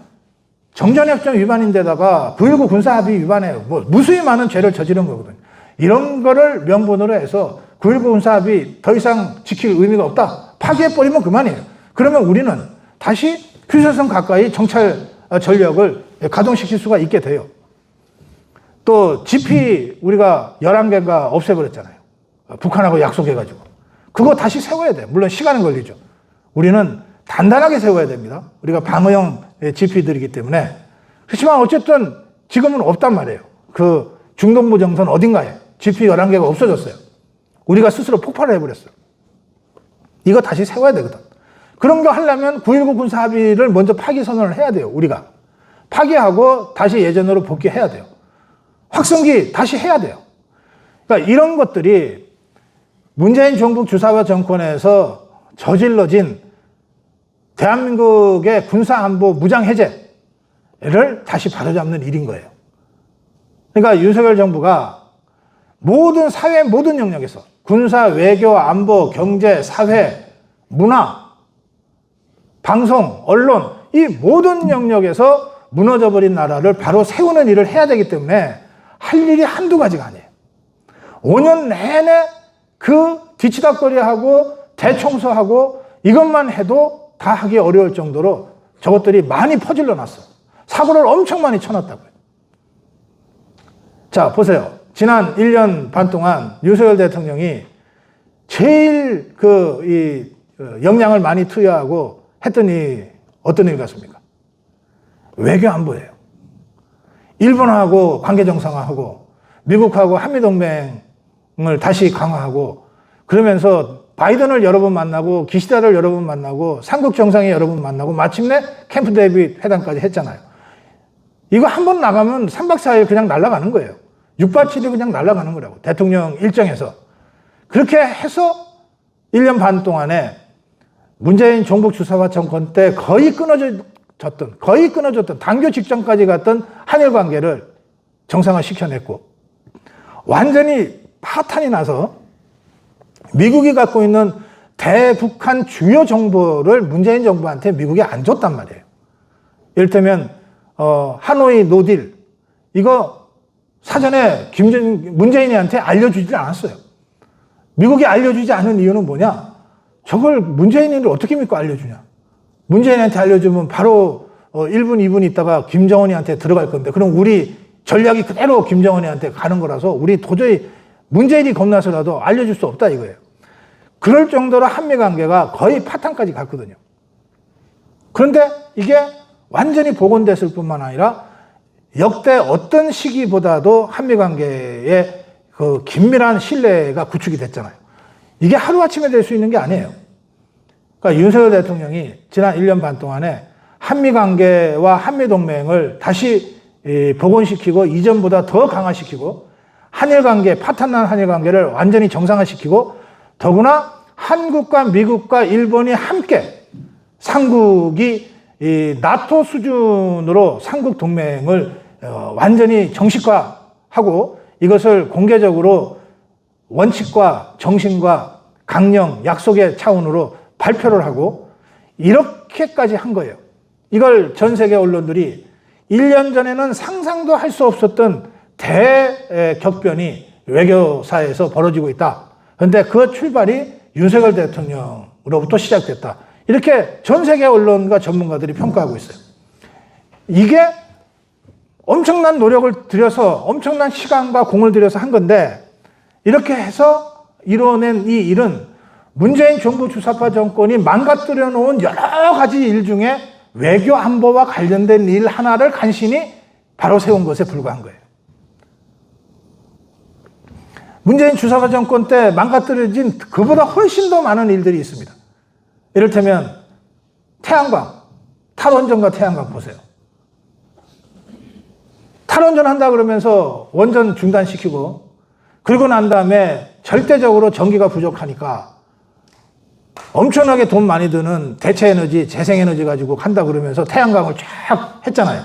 정전협정 위반인데다가 9.19 군사합의 위반에 무수히 많은 죄를 저지른 거거든요. 이런 거를 명분으로 해서 9.19 군사합의 더 이상 지킬 의미가 없다. 파기해버리면 그만이에요. 그러면 우리는 다시 휴전선 가까이 정찰 전력을 가동시킬 수가 있게 돼요. 또 GP 우리가 11개가 없애버렸잖아요. 북한하고 약속해가지고. 그거 다시 세워야 돼요. 물론 시간은 걸리죠. 우리는 단단하게 세워야 됩니다. 우리가 방어형 GP들이기 때문에. 그렇지만 어쨌든 지금은 없단 말이에요. 그 중동부 정선 어딘가에 GP 11개가 없어졌어요. 우리가 스스로 폭발을 해버렸어요. 이거 다시 세워야 되거든. 그런 거 하려면 9.19 군사합의를 먼저 파기 선언을 해야 돼요. 우리가. 파기하고 다시 예전으로 복귀해야 돼요. 확성기 다시 해야 돼요. 그러니까 이런 것들이 문재인 종북 주사파 정권에서 저질러진 대한민국의 군사안보 무장 해제를 다시 바로잡는 일인 거예요. 그러니까 윤석열 정부가 모든 사회 모든 영역에서 군사, 외교, 안보, 경제, 사회, 문화, 방송, 언론 이 모든 영역에서 무너져버린 나라를 바로 세우는 일을 해야 되기 때문에 할 일이 한두 가지가 아니에요. 5년 내내 그 뒤치다거리하고 대청소하고 이것만 해도 다 하기 어려울 정도로 저것들이 많이 퍼질러 놨어. 사고를 엄청 많이 쳐놨다고요. 자, 보세요. 지난 1년 반 동안 윤석열 대통령이 제일 역량을 많이 투여하고 했더니 어떤 일 같습니까? 외교 안보예요. 일본하고 관계 정상화하고 미국하고 한미동맹을 다시 강화하고 그러면서 바이든을 여러 번 만나고 기시다를 여러 번 만나고 삼국 정상이 여러 번 만나고 마침내 캠프 데이빗 회담까지 했잖아요. 이거 한 번 나가면 3박 4일 그냥 날아가는 거예요. 6박 7일 그냥 날아가는 거라고. 대통령 일정에서. 그렇게 해서 1년 반 동안에 문재인 종북 주사파 정권 때 거의 끊어졌던 당교 직전까지 갔던 한일 관계를 정상화 시켜냈고 완전히 파탄이 나서 미국이 갖고 있는 대북한 주요 정보를 문재인 정부한테 미국이 안 줬단 말이에요. 이를테면 하노이 노딜 이거 사전에 문재인한테 알려주지 않았어요. 미국이 알려주지 않은 이유는 뭐냐? 저걸 문재인이 어떻게 믿고 알려주냐? 문재인한테 알려주면 바로 1분, 2분 있다가 김정은이한테 들어갈 건데 그럼 우리 전략이 그대로 김정은이한테 가는 거라서 우리 도저히 문재인이 겁나서라도 알려줄 수 없다 이거예요. 그럴 정도로 한미관계가 거의 파탄까지 갔거든요. 그런데 이게 완전히 복원됐을 뿐만 아니라 역대 어떤 시기보다도 한미관계의 그 긴밀한 신뢰가 구축이 됐잖아요. 이게 하루아침에 될 수 있는 게 아니에요. 그러니까 윤석열 대통령이 지난 1년 반 동안에 한미관계와 한미동맹을 다시 복원시키고 이전보다 더 강화시키고 한일관계, 파탄난 한일관계를 완전히 정상화시키고 더구나 한국과 미국과 일본이 함께 삼국이 나토 수준으로 삼국 동맹을 완전히 정식화하고 이것을 공개적으로 원칙과 정신과 강령, 약속의 차원으로 발표를 하고 이렇게까지 한 거예요. 이걸 전 세계 언론들이 1년 전에는 상상도 할 수 없었던 대격변이 외교사에서 벌어지고 있다. 그런데 그 출발이 윤석열 대통령으로부터 시작됐다. 이렇게 전 세계 언론과 전문가들이 평가하고 있어요. 이게 엄청난 노력을 들여서 엄청난 시간과 공을 들여서 한 건데 이렇게 해서 이뤄낸 이 일은 문재인 정부 주사파 정권이 망가뜨려 놓은 여러 가지 일 중에 외교 안보와 관련된 일 하나를 간신히 바로 세운 것에 불과한 거예요. 문재인 주사파 정권 때 망가뜨려진 그보다 훨씬 더 많은 일들이 있습니다. 이를테면 태양광, 탈원전과 태양광 보세요. 탈원전 한다 그러면서 원전 중단시키고 그러고 난 다음에 절대적으로 전기가 부족하니까 엄청나게 돈 많이 드는 대체에너지, 재생에너지 가지고 한다 그러면서 태양광을 쫙 했잖아요.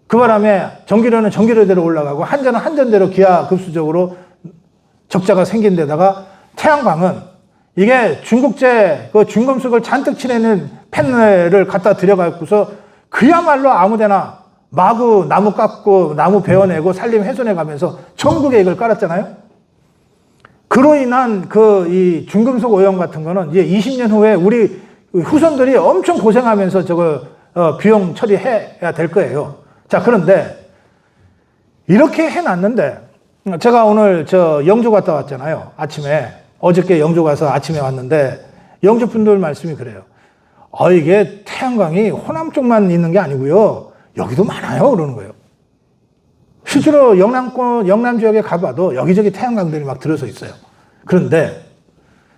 그 바람에 전기료는 전기료대로 올라가고 한전은 한전대로 기하급수적으로 적자가 생긴 데다가 태양광은 이게 중국제 그 중금속을 잔뜩 칠해낸 패널을 갖다 들여갖고서 그야말로 아무데나 마구 나무 깎고 나무 베어내고 산림 훼손해 가면서 전국에 이걸 깔았잖아요. 그로 인한 이 중금속 오염 같은 거는 이제 20년 후에 우리 후손들이 엄청 고생하면서 저거 비용 처리해야 될 거예요. 자, 그런데 이렇게 해놨는데 제가 오늘 영주 갔다 왔잖아요. 아침에. 어저께 영주 가서 아침에 왔는데 영주 분들 말씀이 그래요. 이게 태양광이 호남 쪽만 있는 게 아니고요. 여기도 많아요. 그러는 거예요. 실제로 영남 지역에 가봐도 여기저기 태양광들이 막 들어서 있어요. 그런데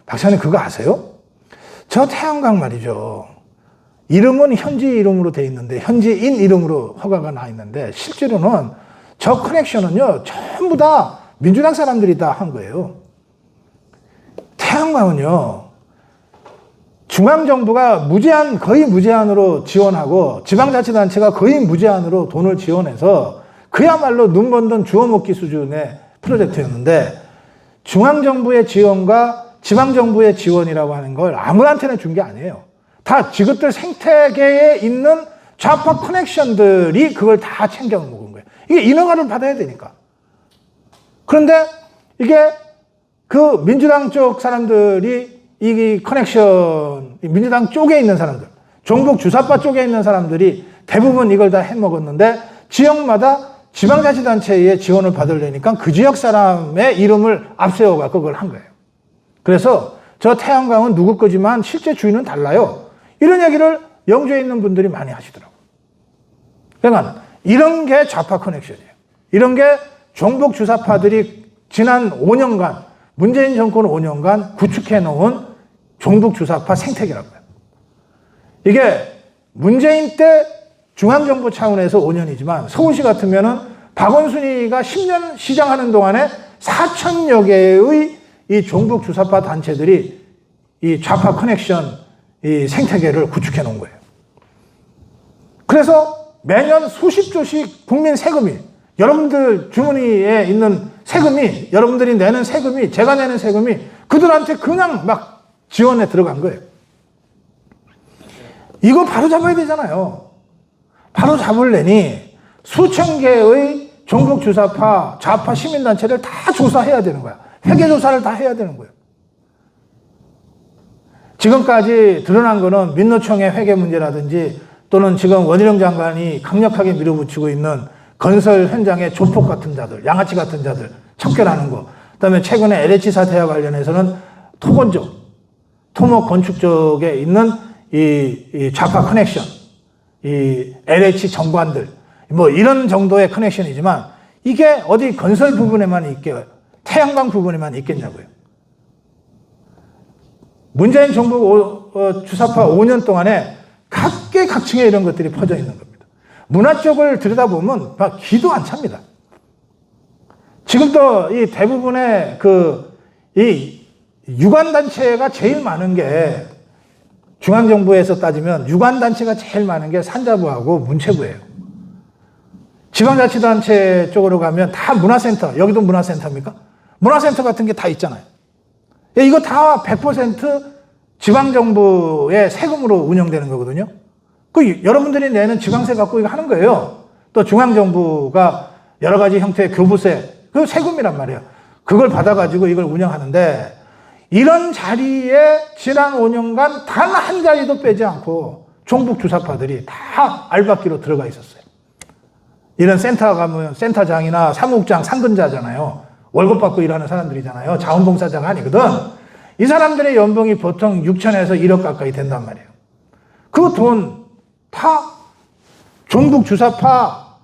박사님 그거 아세요? 저 태양광 말이죠. 이름은 현지 이름으로 돼 있는데 현지인 이름으로 허가가 나 있는데 실제로는 저 커넥션은요. 전부 다 민주당 사람들이 다 한 거예요. 태양광은요. 중앙정부가 거의 무제한으로 지원하고 지방자치단체가 거의 무제한으로 돈을 지원해서 그야말로 눈 건든 주워먹기 수준의 프로젝트였는데 중앙정부의 지원과 지방정부의 지원이라고 하는 걸 아무한테나 준 게 아니에요. 다 지그들 생태계에 있는 좌파 커넥션들이 그걸 다 챙겨 먹은 거예요. 이게 인허가를 받아야 되니까. 그런데 이게 그 민주당 쪽 사람들이 이 커넥션, 민주당 쪽에 있는 사람들, 종북 주사파 쪽에 있는 사람들이 대부분 이걸 다 해먹었는데 지역마다 지방자치단체의 지원을 받으려니까 그 지역 사람의 이름을 앞세워갖고 그걸 한 거예요. 그래서 저 태양광은 누구 거지만 실제 주인은 달라요. 이런 얘기를 영주에 있는 분들이 많이 하시더라고요. 그러니까 이런 게 좌파 커넥션이에요. 이런 게 종북 주사파들이 지난 5년간, 문재인 정권 5년간 구축해 놓은 종북 주사파 생태계라고요. 이게 문재인 때 중앙정부 차원에서 5년이지만 서울시 같으면은 박원순이가 10년 시장하는 동안에 4,000여 개의 이 종북 주사파 단체들이 이 좌파 커넥션 이 생태계를 구축해 놓은 거예요. 그래서 매년 수십조씩 국민 세금이, 여러분들 주머니에 있는 세금이, 여러분들이 내는 세금이, 제가 내는 세금이 그들한테 그냥 막 지원에 들어간 거예요. 이거 바로 잡아야 되잖아요. 바로 잡으려니 수천 개의 종북 주사파, 좌파 시민단체를 다 조사해야 되는 거야. 회계조사를 다 해야 되는 거예요. 지금까지 드러난 거는 민노총의 회계 문제라든지 또는 지금 원희룡 장관이 강력하게 밀어붙이고 있는 건설 현장의 조폭 같은 자들, 양아치 같은 자들 척결하는 거. 그다음에 최근에 LH 사태와 관련해서는 토건 쪽, 토목 건축 쪽에 있는 이 좌파 커넥션, 이 LH 정관들, 뭐 이런 정도의 커넥션이지만 이게 어디 건설 부분에만 있게, 태양광 부분에만 있겠냐고요. 문재인 정부 주사파 5년 동안에 각계각층에 이런 것들이 퍼져 있는 겁니다. 문화 쪽을 들여다보면 막 기도 안 찹니다. 지금도 이 대부분의 이 유관단체가 제일 많은 게, 중앙정부에서 따지면 유관단체가 제일 많은 게 산자부하고 문체부예요. 지방자치단체 쪽으로 가면 다 문화센터, 여기도 문화센터입니까? 문화센터 같은 게 다 있잖아요. 이거 다 100% 지방정부의 세금으로 운영되는 거거든요. 여러분들이 내는 지방세 갖고 이거 하는 거예요. 또 중앙정부가 여러 가지 형태의 교부세, 그 세금이란 말이에요. 그걸 받아가지고 이걸 운영하는데, 이런 자리에 지난 5년간 단 한 자리도 빼지 않고 종북 주사파들이 다 알박기로 들어가 있었어요. 이런 센터 가면 센터장이나 사무국장 상근자잖아요. 월급 받고 일하는 사람들이잖아요. 자원봉사자가 아니거든. 이 사람들의 연봉이 보통 6천에서 1억 가까이 된단 말이에요. 그 돈 다 종북 주사파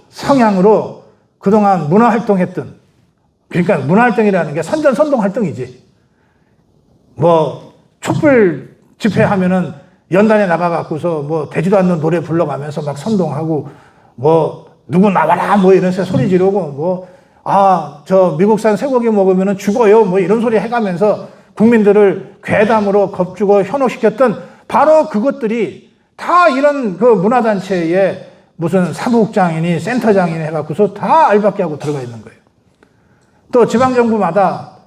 성향으로 그동안 문화활동했던, 그러니까 문화활동이라는 게 선전선동 활동이지. 뭐 촛불 집회하면은 연단에 나가갖고서 뭐 되지도 않는 노래 불러가면서 막 선동하고, 뭐 누구 나와라 뭐 이러면서 소리 지르고, 뭐 저 미국산 쇠고기 먹으면은 죽어요 뭐 이런 소리 해가면서 국민들을 괴담으로 겁주고 현혹시켰던 바로 그것들이 다 이런 그 문화단체에 무슨 사무국장이니 센터장이니 해갖고서 다 알박기 하고 들어가 있는 거예요. 또 지방정부마다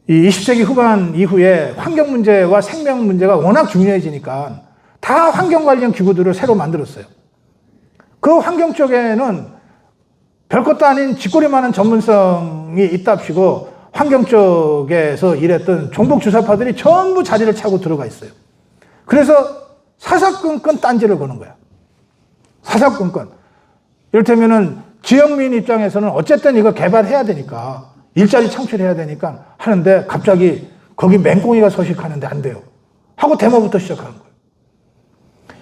이 20세기 후반 이후에 환경 문제와 생명 문제가 워낙 중요해지니까 다 환경 관련 기구들을 새로 만들었어요. 그 환경 쪽에는 별것도 아닌 쥐꼬리 많은 전문성이 있답시고 환경 쪽에서 일했던 종북 주사파들이 전부 자리를 차고 들어가 있어요. 그래서 사사건건 딴지를 거는 거야. 사사건건. 이를테면은 지역민 입장에서는 어쨌든 이거 개발해야 되니까, 일자리 창출해야 되니까 하는데 갑자기 거기 맹꽁이가 서식하는데 안 돼요. 하고 데모부터 시작하는 거예요.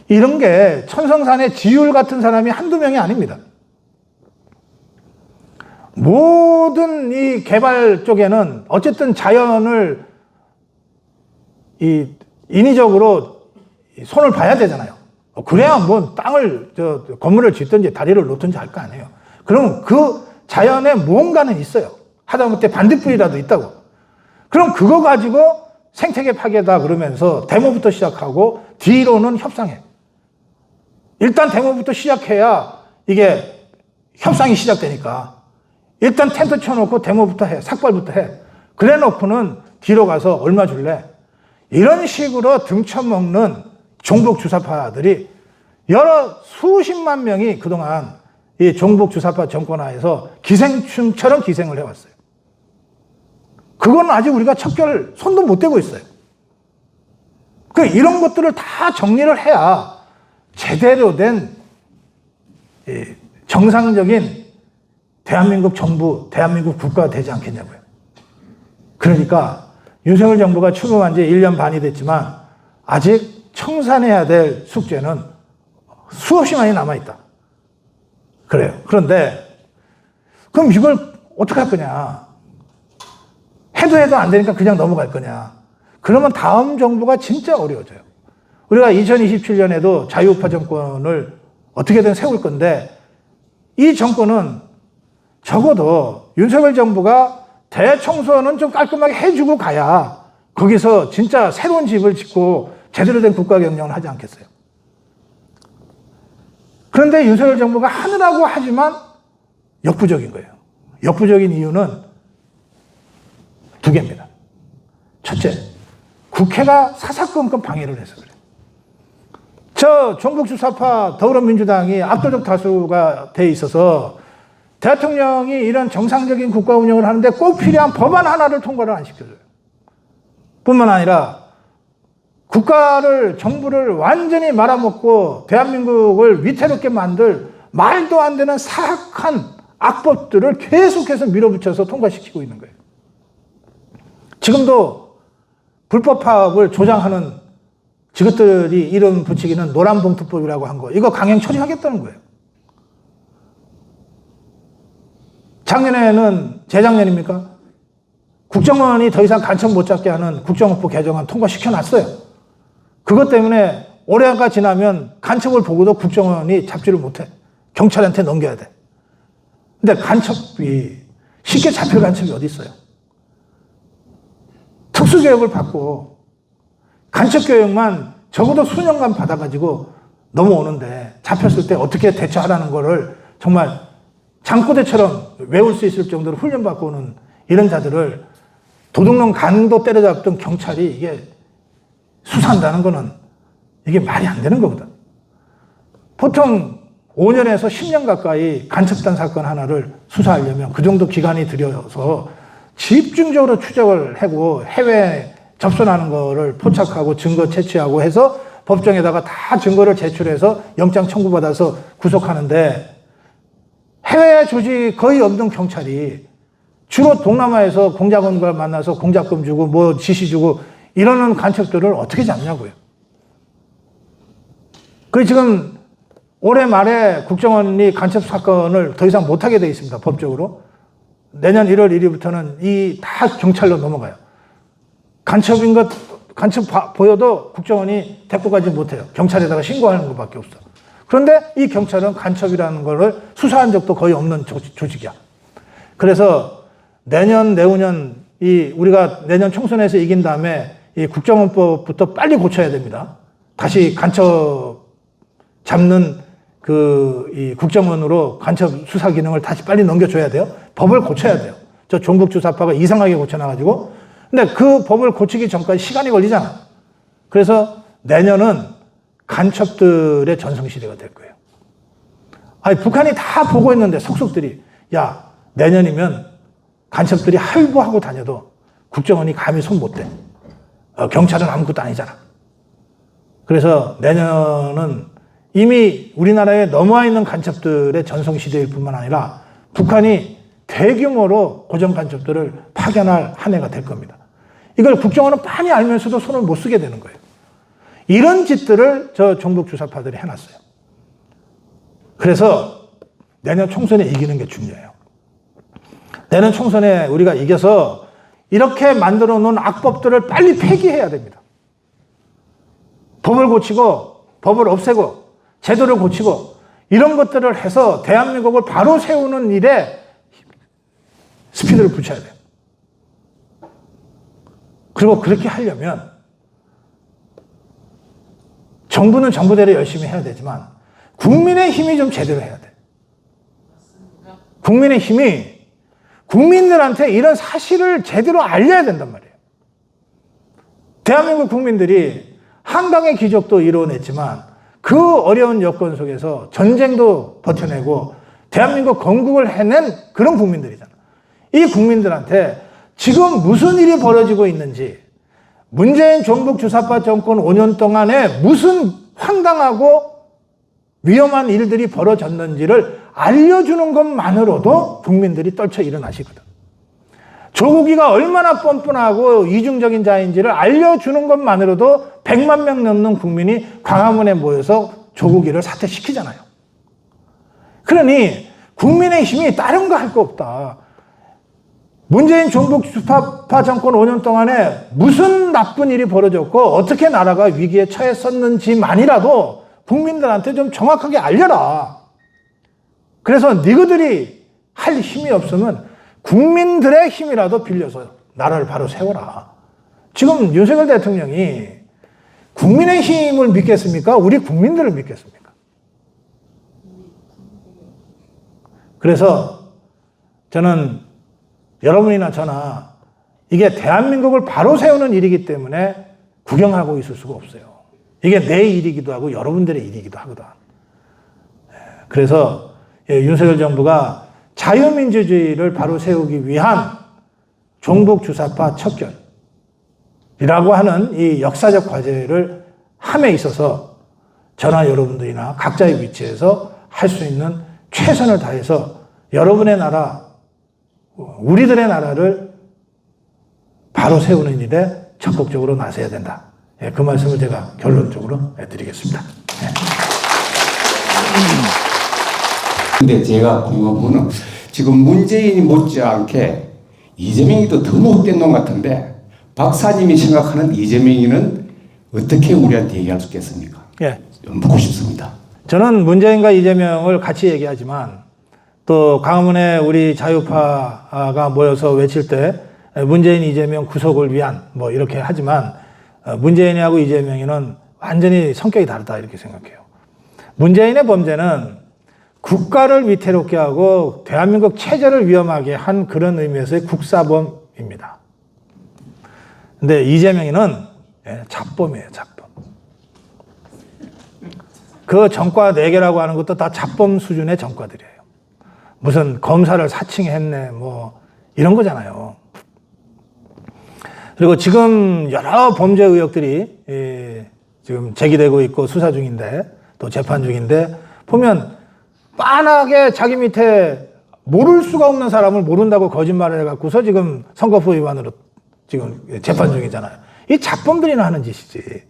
이런 게 천성산의 지율 같은 사람이 한두 명이 아닙니다. 모든 이 개발 쪽에는 어쨌든 자연을 인위적으로 손을 봐야 되잖아요. 그래야 뭐 땅을, 건물을 짓든지 다리를 놓든지 할 거 아니에요. 그럼 그 자연에 무언가는 있어요. 하다못해 반딧불이라도 있다고. 그럼 그거 가지고 생태계 파괴다 그러면서 데모부터 시작하고 뒤로는 협상해. 일단 데모부터 시작해야 이게 협상이 시작되니까. 일단 텐트 쳐놓고 데모부터 해. 삭발부터 해. 그래 놓고는 뒤로 가서 얼마 줄래? 이런 식으로 등쳐먹는 종북 주사파들이 여러 수십만 명이 그동안 이 종북 주사파 정권하에서 기생충처럼 기생을 해왔어요. 그건 아직 우리가 척결 손도 못 대고 있어요. 이런 것들을 다 정리를 해야 제대로 된 정상적인 대한민국 정부, 대한민국 국가가 되지 않겠냐고요. 그러니까 윤석열 정부가 출범한 지 1년 반이 됐지만 아직 청산해야 될 숙제는 수없이 많이 남아있다. 그래요. 그런데 그럼 이걸 어떻게 할 거냐? 해도 안 되니까 그냥 넘어갈 거냐? 그러면 다음 정부가 진짜 어려워져요. 우리가 2027년에도 자유우파 정권을 어떻게든 세울 건데 이 정권은 적어도 윤석열 정부가 대청소는 좀 깔끔하게 해주고 가야 거기서 진짜 새로운 집을 짓고 제대로 된 국가 경영을 하지 않겠어요. 그런데 윤석열 정부가 하느라고 하지만 역부족인 거예요. 역부족인 이유는 두 개입니다. 첫째, 국회가 사사건건 방해를 해서 그래요. 저 종북주사파 더불어민주당이 압도적 다수가 돼 있어서 대통령이 이런 정상적인 국가 운영을 하는데 꼭 필요한 법안 하나를 통과를 안 시켜줘요. 뿐만 아니라 국가를, 정부를 완전히 말아먹고 대한민국을 위태롭게 만들 말도 안 되는 사악한 악법들을 계속해서 밀어붙여서 통과시키고 있는 거예요. 지금도 불법 파업을 조장하는 지것들이 이름 붙이기는 노란봉투법이라고 한 거, 이거 강행 처리하겠다는 거예요. 작년에는, 재작년입니까? 국정원이 더 이상 간첩 못 잡게 하는 국정원법 개정안 통과시켜놨어요. 그것 때문에 올해가 지나면 간첩을 보고도 국정원이 잡지를 못해. 경찰한테 넘겨야 돼. 근데 간첩이, 쉽게 잡힐 간첩이 어디 있어요? 특수교육을 받고 간첩교육만 적어도 수년간 받아가지고 넘어오는데 잡혔을 때 어떻게 대처하라는 거를 정말 장꼬대처럼 외울 수 있을 정도로 훈련받고 오는 이런 자들을 도둑놈 간도 때려잡던 경찰이 이게 수사한다는 거는 이게 말이 안 되는 겁니다. 보통 5년에서 10년 가까이 간첩단 사건 하나를 수사하려면 그 정도 기간이 들여서 집중적으로 추적을 하고 해외에 접선하는 거를 포착하고 증거 채취하고 해서 법정에다가 다 증거를 제출해서 영장 청구받아서 구속하는데 해외 조직 거의 없는 경찰이 주로 동남아에서 공작원과 만나서 공작금 주고 뭐 지시 주고 이러는 간첩들을 어떻게 잡냐고요. 그 지금 올해 말에 국정원이 간첩 사건을 더 이상 못하게 되어 있습니다. 법적으로. 내년 1월 1일부터는 이 다 경찰로 넘어가요. 간첩인 것, 간첩 보여도 국정원이 데리고 가지 못해요. 경찰에다가 신고하는 것밖에 없어. 그런데 이 경찰은 간첩이라는 거를 수사한 적도 거의 없는 조직이야. 그래서 내년, 내후년, 우리가 내년 총선에서 이긴 다음에 이 국정원법부터 빨리 고쳐야 됩니다. 다시 간첩 잡는 이 국정원으로 간첩 수사 기능을 다시 빨리 넘겨줘야 돼요. 법을 고쳐야 돼요. 저 종북주사파가 이상하게 고쳐놔가지고. 근데 그 법을 고치기 전까지 시간이 걸리잖아. 그래서 내년은 간첩들의 전성시대가 될 거예요. 아니, 북한이 다 보고 있는데 속속들이, 야, 내년이면 간첩들이 할부하고 다녀도 국정원이 감히 손 못 대. 경찰은 아무것도 아니잖아. 그래서 내년은 이미 우리나라에 넘어와 있는 간첩들의 전성시대일 뿐만 아니라 북한이 대규모로 고정 간첩들을 파견할 한 해가 될 겁니다. 이걸 국정원은 빤히 알면서도 손을 못 쓰게 되는 거예요. 이런 짓들을 저 종북 주사파들이 해놨어요. 그래서 내년 총선에 이기는 게 중요해요. 내년 총선에 우리가 이겨서 이렇게 만들어 놓은 악법들을 빨리 폐기해야 됩니다. 법을 고치고, 법을 없애고, 제도를 고치고, 이런 것들을 해서 대한민국을 바로 세우는 일에 스피드를 붙여야 돼요. 그리고 그렇게 하려면 정부는 정부대로 열심히 해야 되지만 국민의 힘이 좀 제대로 해야 돼. 국민의 힘이 국민들한테 이런 사실을 제대로 알려야 된단 말이에요. 대한민국 국민들이 한강의 기적도 이뤄냈지만 그 어려운 여건 속에서 전쟁도 버텨내고 대한민국 건국을 해낸 그런 국민들이잖아. 이 국민들한테 지금 무슨 일이 벌어지고 있는지, 문재인 종북 주사파 정권 5년 동안에 무슨 황당하고 위험한 일들이 벌어졌는지를 알려주는 것만으로도 국민들이 떨쳐 일어나시거든. 조국이가 얼마나 뻔뻔하고 이중적인 자인지를 알려주는 것만으로도 100만 명 넘는 국민이 광화문에 모여서 조국이를 사퇴시키잖아요. 그러니 국민의힘이 다른 거 할 거 없다. 문재인 종북 주사파 정권 5년 동안에 무슨 나쁜 일이 벌어졌고 어떻게 나라가 위기에 처했었는지만이라도 국민들한테 좀 정확하게 알려라. 그래서 너희들이 할 힘이 없으면 국민들의 힘이라도 빌려서 나라를 바로 세워라. 지금 윤석열 대통령이 국민의 힘을 믿겠습니까? 우리 국민들을 믿겠습니까? 그래서 저는 여러분이나 저나 이게 대한민국을 바로 세우는 일이기 때문에 구경하고 있을 수가 없어요. 이게 내 일이기도 하고 여러분들의 일이기도 하거든. 그래서 윤석열 정부가 자유민주주의를 바로 세우기 위한 종북 주사파 척결이라고 하는 이 역사적 과제를 함에 있어서 저나 여러분들이나 각자의 위치에서 할 수 있는 최선을 다해서 여러분의 나라, 우리들의 나라를 바로 세우는 일에 적극적으로 나서야 된다. 그 말씀을 제가 결론적으로 드리겠습니다. 근데 제가 궁금한 거는 지금 문재인이 못지않게 이재명이도 더 못된 놈 같은데 박사님이 생각하는 이재명이는 어떻게 우리한테 얘기할 수 있겠습니까? 예. 묻고 싶습니다. 저는 문재인과 이재명을 같이 얘기하지만 또 광화문에 우리 자유파가 모여서 외칠 때 문재인, 이재명 구속을 위한 뭐 이렇게 하지만 문재인하고 이재명이는 완전히 성격이 다르다 이렇게 생각해요. 문재인의 범죄는 국가를 위태롭게 하고 대한민국 체제를 위험하게 한 그런 의미에서의 국사범입니다. 근데 이재명이는 잡범이에요, 잡범. 그 전과 4개라고 하는 것도 다 잡범 수준의 전과들이에요. 무슨 검사를 사칭했네, 뭐, 이런 거잖아요. 그리고 지금 여러 범죄 의혹들이 지금 제기되고 있고 수사 중인데, 또 재판 중인데, 보면 빤하게 자기 밑에 모를 수가 없는 사람을 모른다고 거짓말을 해갖고서 지금 선거법 위반으로 지금 재판 중이잖아요. 이 잡범들이나 하는 짓이지.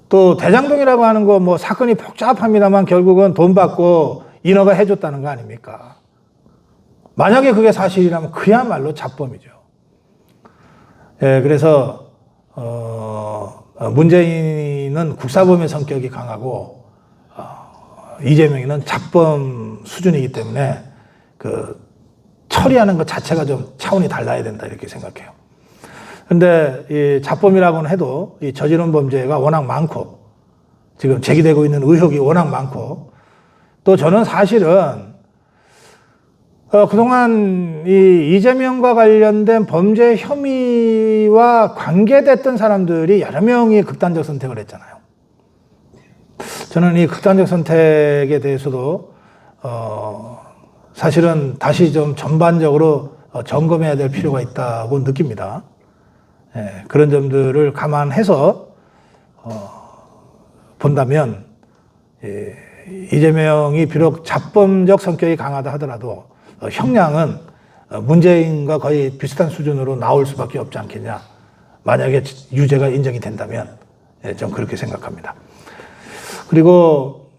또 대장동이라고 하는 거 뭐 사건이 복잡합니다만 결국은 돈 받고 인허가 해줬다는 거 아닙니까? 만약에 그게 사실이라면 그야말로 잡범이죠. 예, 그래서 문재인은 국사범의 성격이 강하고 이재명이는 잡범 수준이기 때문에 그 처리하는 것 자체가 좀 차원이 달라야 된다 이렇게 생각해요. 근데 이 잡범이라고는 해도 이 저지른 범죄가 워낙 많고 지금 제기되고 있는 의혹이 워낙 많고 또 저는 사실은 그동안 이 이재명과 관련된 범죄 혐의와 관계됐던 사람들이 여러 명이 극단적 선택을 했잖아요. 저는 이 극단적 선택에 대해서도 사실은 다시 좀 전반적으로 점검해야 될 필요가 있다고 느낍니다. 예, 그런 점들을 감안해서 본다면 이재명이 비록 잡범적 성격이 강하다 하더라도 형량은 문재인과 거의 비슷한 수준으로 나올 수밖에 없지 않겠냐. 만약에 유죄가 인정이 된다면 좀 그렇게 생각합니다. 그리고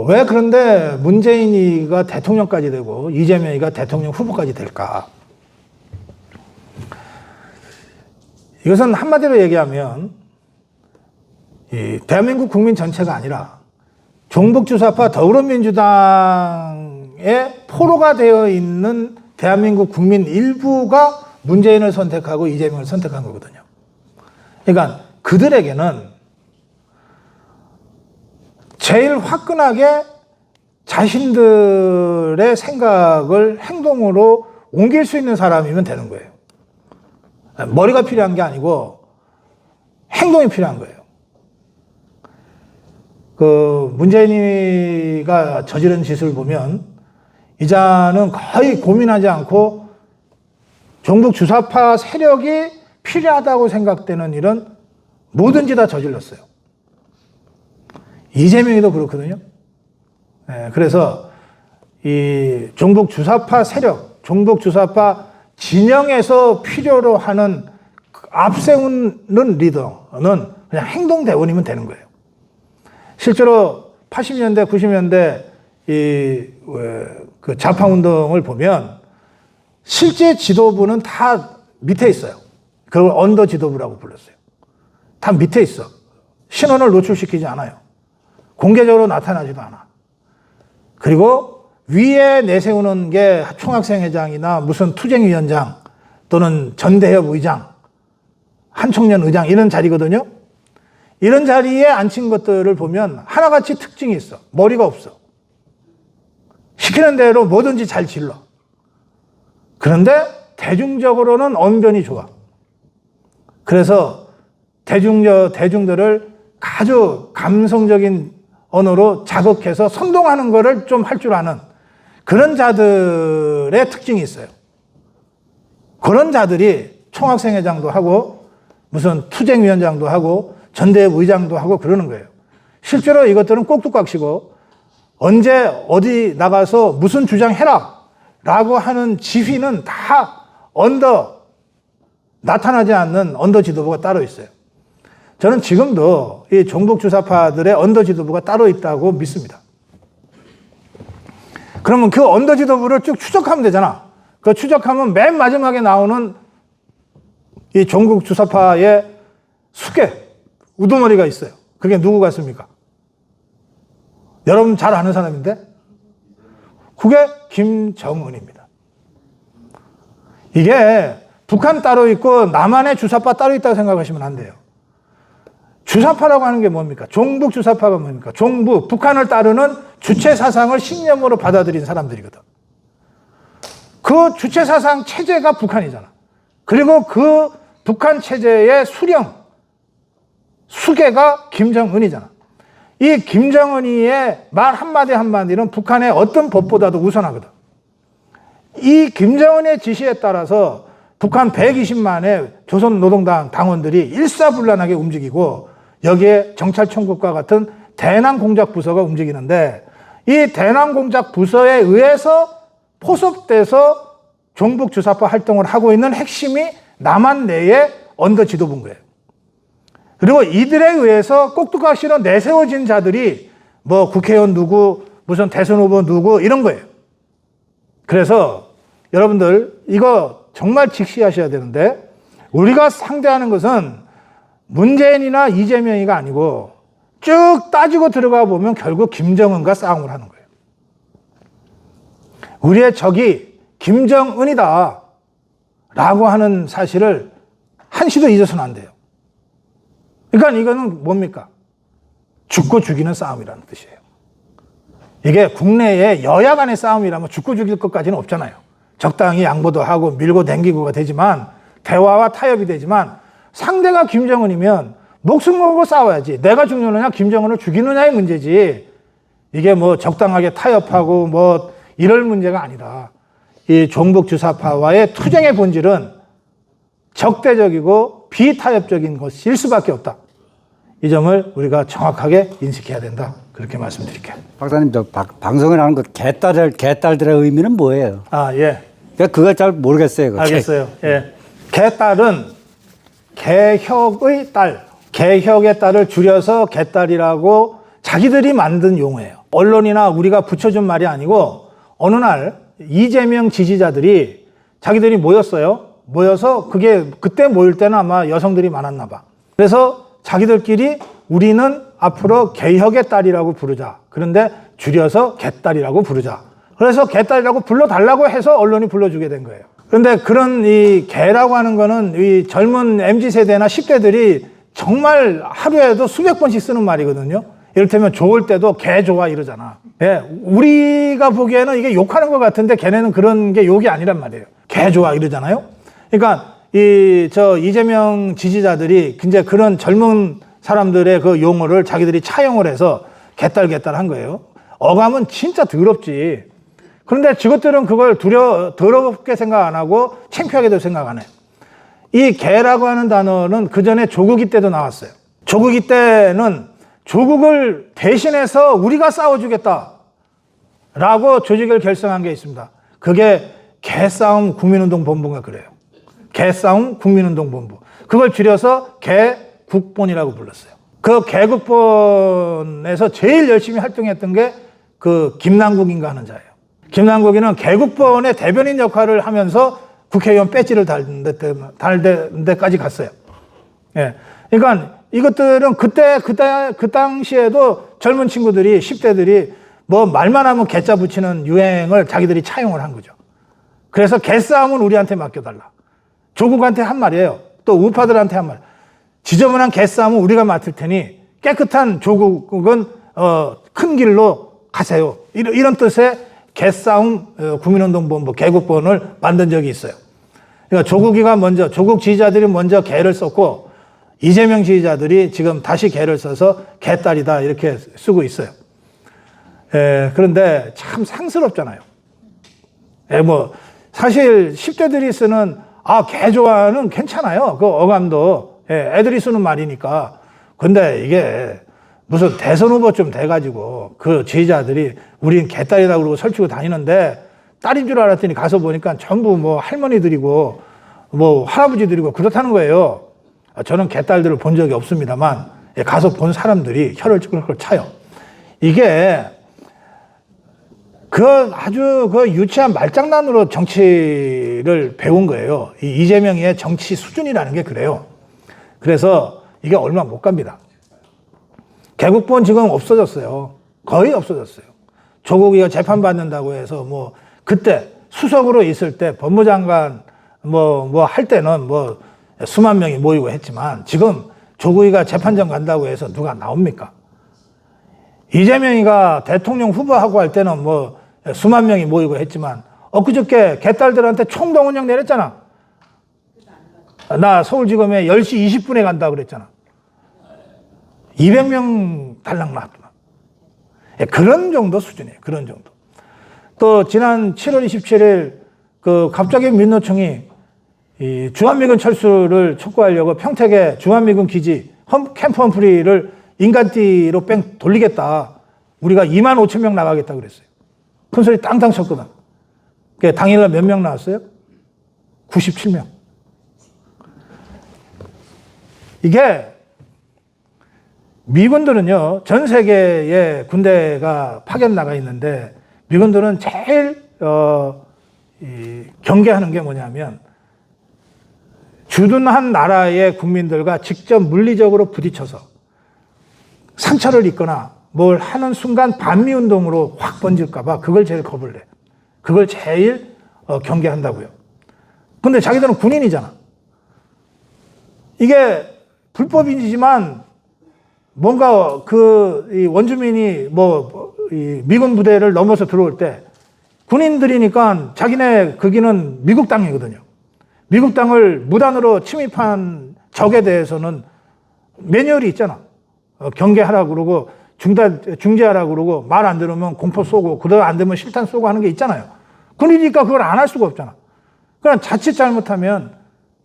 왜 그런데 문재인이가 대통령까지 되고 이재명이가 대통령 후보까지 될까? 이것은 한마디로 얘기하면 이 대한민국 국민 전체가 아니라 종북주사파 더불어민주당의 포로가 되어 있는 대한민국 국민 일부가 문재인을 선택하고 이재명을 선택한 거거든요. 그러니까 그들에게는 제일 화끈하게 자신들의 생각을 행동으로 옮길 수 있는 사람이면 되는 거예요. 머리가 필요한 게 아니고 행동이 필요한 거예요. 그 문재인이가 저지른 짓을 보면 이자는 거의 고민하지 않고 종북 주사파 세력이 필요하다고 생각되는 일은 뭐든지 다 저질렀어요. 이재명이도 그렇거든요. 그래서 이 종북 주사파 세력, 종북 주사파 진영에서 필요로 하는 앞세우는 리더는 그냥 행동대원이면 되는 거예요. 실제로 80년대, 90년대 그 좌파 운동을 보면 실제 지도부는 다 밑에 있어요. 그걸 언더 지도부라고 불렀어요. 다 밑에 있어. 신원을 노출시키지 않아요. 공개적으로 나타나지도 않아. 그리고 위에 내세우는 게 총학생회장이나 무슨 투쟁위원장 또는 전대협 의장, 한총련 의장 이런 자리거든요. 이런 자리에 앉힌 것들을 보면 하나같이 특징이 있어. 머리가 없어. 시키는 대로 뭐든지 잘 질러. 그런데 대중적으로는 언변이 좋아. 그래서 대중들을 아주 감성적인 언어로 자극해서 선동하는 거를 좀 할 줄 아는 그런 자들의 특징이 있어요. 그런 자들이 총학생회장도 하고 무슨 투쟁위원장도 하고 전대협 의장도 하고 그러는 거예요. 실제로 이것들은 꼭두각시고 언제 어디 나가서 무슨 주장해라 라고 하는 지휘는 다 나타나지 않는 언더 지도부가 따로 있어요. 저는 지금도 이 종북 주사파들의 언더 지도부가 따로 있다고 믿습니다. 그러면 그 언더 지도부를 쭉 추적하면 되잖아. 그 추적하면 맨 마지막에 나오는 이 종북 주사파의 수괴, 우두머리가 있어요. 그게 누구 같습니까? 여러분 잘 아는 사람인데? 그게 김정은입니다. 이게 북한 따로 있고 남한의 주사파 따로 있다고 생각하시면 안 돼요. 주사파라고 하는 게 뭡니까? 종북 주사파가 뭡니까? 종북, 북한을 따르는 주체 사상을 신념으로 받아들인 사람들이거든. 그 주체 사상 체제가 북한이잖아. 그리고 그 북한 체제의 수괴가 김정은이잖아. 이 김정은이의 말 한마디 한마디는 북한의 어떤 법보다도 우선하거든. 이 김정은의 지시에 따라서 북한 120만의 조선노동당 당원들이 일사불란하게 움직이고 여기에 정찰총국과 같은 대남공작부서가 움직이는데 이 대남공작부서에 의해서 포섭돼서 종북 주사파 활동을 하고 있는 핵심이 남한 내의 언더 지도부인 거예요. 그리고 이들에 의해서 꼭두각시로 내세워진 자들이 뭐 국회의원 누구, 무슨 대선 후보 누구 이런 거예요. 그래서 여러분들 이거 정말 직시하셔야 되는데 우리가 상대하는 것은 문재인이나 이재명이가 아니고 쭉 따지고 들어가 보면 결국 김정은과 싸움을 하는 거예요. 우리의 적이 김정은이다 라고 하는 사실을 한시도 잊어서는 안 돼요. 그러니까 이거는 뭡니까? 죽고 죽이는 싸움이라는 뜻이에요. 이게 국내에 여야 간의 싸움이라면 죽고 죽일 것까지는 없잖아요. 적당히 양보도 하고 밀고 당기고가 되지만 대화와 타협이 되지만 상대가 김정은이면 목숨 걸고 싸워야지. 내가 죽느냐 김정은을 죽이느냐의 문제지. 이게 뭐 적당하게 타협하고 뭐 이럴 문제가 아니라 이 종북 주사파와의 투쟁의 본질은 적대적이고 비타협적인 것일 수밖에 없다. 이 점을 우리가 정확하게 인식해야 된다. 그렇게 말씀드릴게요. 박사님, 저 방송을 하는 것 개딸들의 의미는 뭐예요? 아, 예. 그걸 잘 모르겠어요. 그거. 알겠어요. 예. 개딸은 개혁의 딸, 개혁의 딸을 줄여서 개딸이라고 자기들이 만든 용어예요. 언론이나 우리가 붙여준 말이 아니고 어느 날 이재명 지지자들이 자기들이 모여서 그게 그때 모일 때는 아마 여성들이 많았나 봐. 그래서 자기들끼리 우리는 앞으로 개혁의 딸이라고 부르자. 그런데 줄여서 개딸이라고 부르자. 그래서 개딸이라고 불러달라고 해서 언론이 불러주게 된 거예요. 그런데 그런 이 개라고 하는 거는 이 젊은 MZ세대나 10대들이 정말 하루에도 수백 번씩 쓰는 말이거든요. 이를테면 좋을 때도 개 좋아 이러잖아. 예, 우리가 보기에는 이게 욕하는 것 같은데 걔네는 그런 게 욕이 아니란 말이에요. 개 좋아 이러잖아요. 그러니까 이재명 지지자들이 이제 그런 젊은 사람들의 그 용어를 자기들이 차용을 해서 개딸 한 거예요. 어감은 진짜 더럽지. 그런데 저것들은 그걸 더럽게 생각 안 하고 창피하게도 생각 안 해요. 이 개라고 하는 단어는 그 전에 조국이 때도 나왔어요. 조국이 때는 조국을 대신해서 우리가 싸워주겠다라고 조직을 결성한 게 있습니다. 그게 개싸움 국민운동본부가 그래요. 개싸움 국민운동본부. 그걸 줄여서 개국본이라고 불렀어요. 그 개국본에서 제일 열심히 활동했던 게 그 김남국인가 하는 자예요. 김남국이는 개국본의 대변인 역할을 하면서 국회의원 배지를 달는 데까지 갔어요. 예. 그러니까 이것들은 그 당시에도 젊은 친구들이, 10대들이 뭐 말만 하면 개자 붙이는 유행을 자기들이 차용을 한 거죠. 그래서 개싸움은 우리한테 맡겨달라. 조국한테 한 말이에요. 또 우파들한테 한 말. 지저분한 개싸움은 우리가 맡을 테니 깨끗한 조국은 큰 길로 가세요. 이런 뜻의 개싸움 국민운동본부 개국본을 만든 적이 있어요. 그러니까 조국 지지자들이 먼저 개를 썼고 이재명 지지자들이 지금 다시 개를 써서 개딸이다 이렇게 쓰고 있어요. 그런데 참 상스럽잖아요. 사실 10대들이 쓰는 개 좋아는 괜찮아요. 그 어감도 애들이 쓰는 말이니까. 근데 이게 무슨 대선 후보쯤 돼가지고 그 지지자들이 우린 개딸이다 그러고 설치고 다니는데 딸인 줄 알았더니 가서 보니까 전부 뭐 할머니들이고 뭐 할아버지들이고 그렇다는 거예요. 저는 개딸들을 본 적이 없습니다만 가서 본 사람들이 혀를 ጭ끌끌 차요. 이게 아주 유치한 말장난으로 정치를 배운 거예요. 이재명의 정치 수준이라는 게 그래요. 그래서 이게 얼마 못 갑니다. 개국본 지금 없어졌어요. 거의 없어졌어요. 조국이가 재판받는다고 해서 그때 수석으로 있을 때 법무장관 할 때는 수만 명이 모이고 했지만 지금 조국이가 재판정 간다고 해서 누가 나옵니까? 이재명이가 대통령 후보하고 할 때는 수만 명이 모이고 했지만 엊그저께 개딸들한테 총동원령 내렸잖아. 나 서울지검에 10시 20분에 간다고 그랬잖아. 200명 달랑 나왔더만. 그런 정도 수준이에요. 그런 정도. 또 지난 7월 27일 갑자기 민노총이 이 주한미군 철수를 촉구하려고 평택의 주한미군 기지 캠프 험프리를 인간띠로 뺑 돌리겠다. 우리가 2만 5천 명 나가겠다 그랬어요. 큰 소리 땅땅 쳤거든. 당일날 몇 명 나왔어요? 97명. 이게 미군들은요, 전 세계에 군대가 파견 나가 있는데 미군들은 제일 경계하는 게 뭐냐면 주둔한 나라의 국민들과 직접 물리적으로 부딪혀서 상처를 입거나 뭘 하는 순간 반미운동으로 확 번질까 봐 그걸 제일 겁을 내. 그걸 제일 경계한다고요. 근데 자기들은 군인이잖아. 이게 불법이지만 뭔가 이 원주민이 이 미군 부대를 넘어서 들어올 때 군인들이니까 자기네 거기는 미국 땅이거든요. 미국 땅을 무단으로 침입한 적에 대해서는 매뉴얼이 있잖아. 경계하라고 그러고 중재하라고 그러고 말 안 들으면 공포 쏘고 그러다 안 되면 실탄 쏘고 하는 게 있잖아요. 군인이니까 그걸 안 할 수가 없잖아. 그러니까 자칫 잘못하면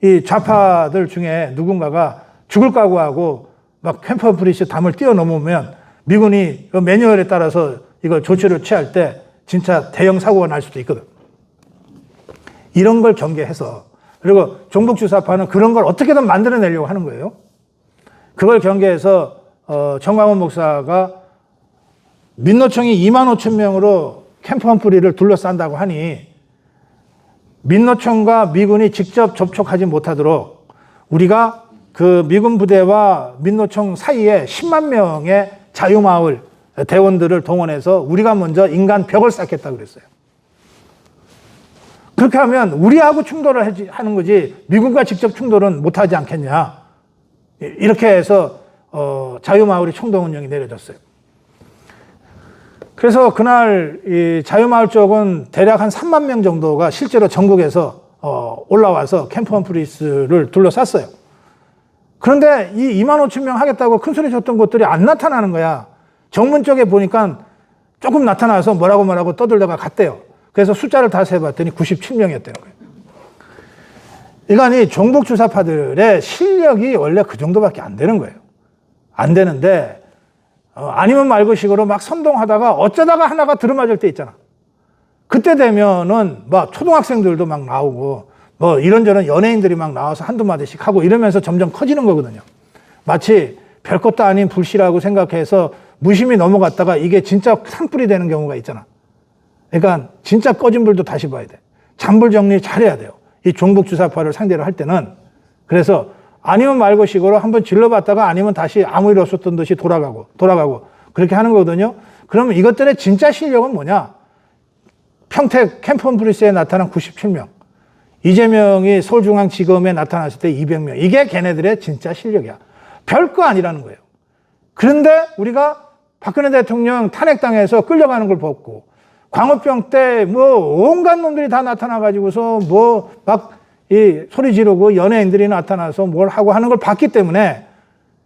이 좌파들 중에 누군가가 죽을 각오하고 막 캠프 브리시 담을 뛰어넘으면 미군이 그 매뉴얼에 따라서 이걸 조치를 취할 때 진짜 대형 사고가 날 수도 있거든. 이런 걸 경계해서 그리고 종북주사파는 그런 걸 어떻게든 만들어내려고 하는 거예요. 그걸 경계해서 정광훈 목사가 민노총이 2만 5천 명으로 캠프 험프리를 둘러싼다고 하니 민노총과 미군이 직접 접촉하지 못하도록 우리가 그 미군 부대와 민노총 사이에 10만 명의 자유마을 대원들을 동원해서 우리가 먼저 인간 벽을 쌓겠다 그랬어요. 그렇게 하면 우리하고 충돌을 하는 거지 미군과 직접 충돌은 못하지 않겠냐. 이렇게 해서 자유마을이 총동원령이 내려졌어요. 그래서 그날 이 자유마을 쪽은 대략 한 3만 명 정도가 실제로 전국에서 올라와서 캠프 험프리스를 둘러쌌어요. 그런데 이 2만 5천 명 하겠다고 큰 소리 쳤던 곳들이 안 나타나는 거야. 정문 쪽에 보니까 조금 나타나서 뭐라고 떠들다가 갔대요. 그래서 숫자를 다 세봤더니 97명이었다는 거예요. 그러니까 이 종북주사파들의 실력이 원래 그 정도밖에 안 되는 거예요. 안 되는데 아니면 말고식으로 막 선동하다가 어쩌다가 하나가 들어맞을 때 있잖아. 그때 되면은 막 초등학생들도 막 나오고 뭐 이런저런 연예인들이 막 나와서 한두 마디씩 하고 이러면서 점점 커지는 거거든요. 마치 별것도 아닌 불씨라고 생각해서 무심히 넘어갔다가 이게 진짜 산불이 되는 경우가 있잖아. 그러니까 진짜 꺼진 불도 다시 봐야 돼. 잔불 정리 잘해야 돼요. 이 종북주사파를 상대로 할 때는. 그래서 아니면 말고식으로 한번 질러봤다가 아니면 다시 아무 일 없었던 듯이 돌아가고 그렇게 하는 거거든요. 그러면 이것들의 진짜 실력은 뭐냐? 평택 캠프 험프리스에 나타난 97명. 이재명이 서울중앙지검에 나타났을 때 200명. 이게 걔네들의 진짜 실력이야. 별거 아니라는 거예요. 그런데 우리가 박근혜 대통령 탄핵당해서 끌려가는 걸 봤고, 광우병 때 뭐 온갖 놈들이 다 나타나가지고서 뭐 막 이 소리 지르고 연예인들이 나타나서 뭘 하고 하는 걸 봤기 때문에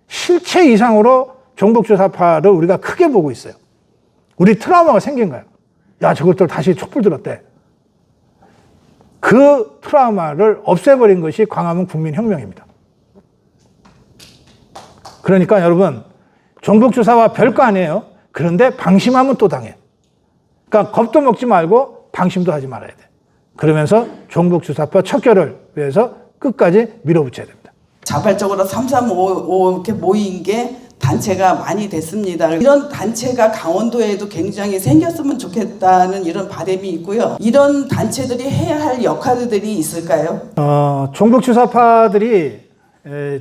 실체 이상으로 종북주사파를 우리가 크게 보고 있어요. 우리 트라우마가 생긴 거야. 야, 저것들 다시 촛불 들었대. 그 트라우마를 없애버린 것이 광화문 국민혁명입니다. 그러니까 여러분, 종북주사와 별거 아니에요. 그런데 방심하면 또 당해. 그러니까 겁도 먹지 말고 방심도 하지 말아야 돼. 그러면서 종북주사파 척결을 위해서 끝까지 밀어붙여야 됩니다. 자발적으로 335 이렇게 모인 게 단체가 많이 됐습니다. 이런 단체가 강원도에도 굉장히 생겼으면 좋겠다는 이런 바람이 있고요. 이런 단체들이 해야 할 역할들이 있을까요? 종북주사파들이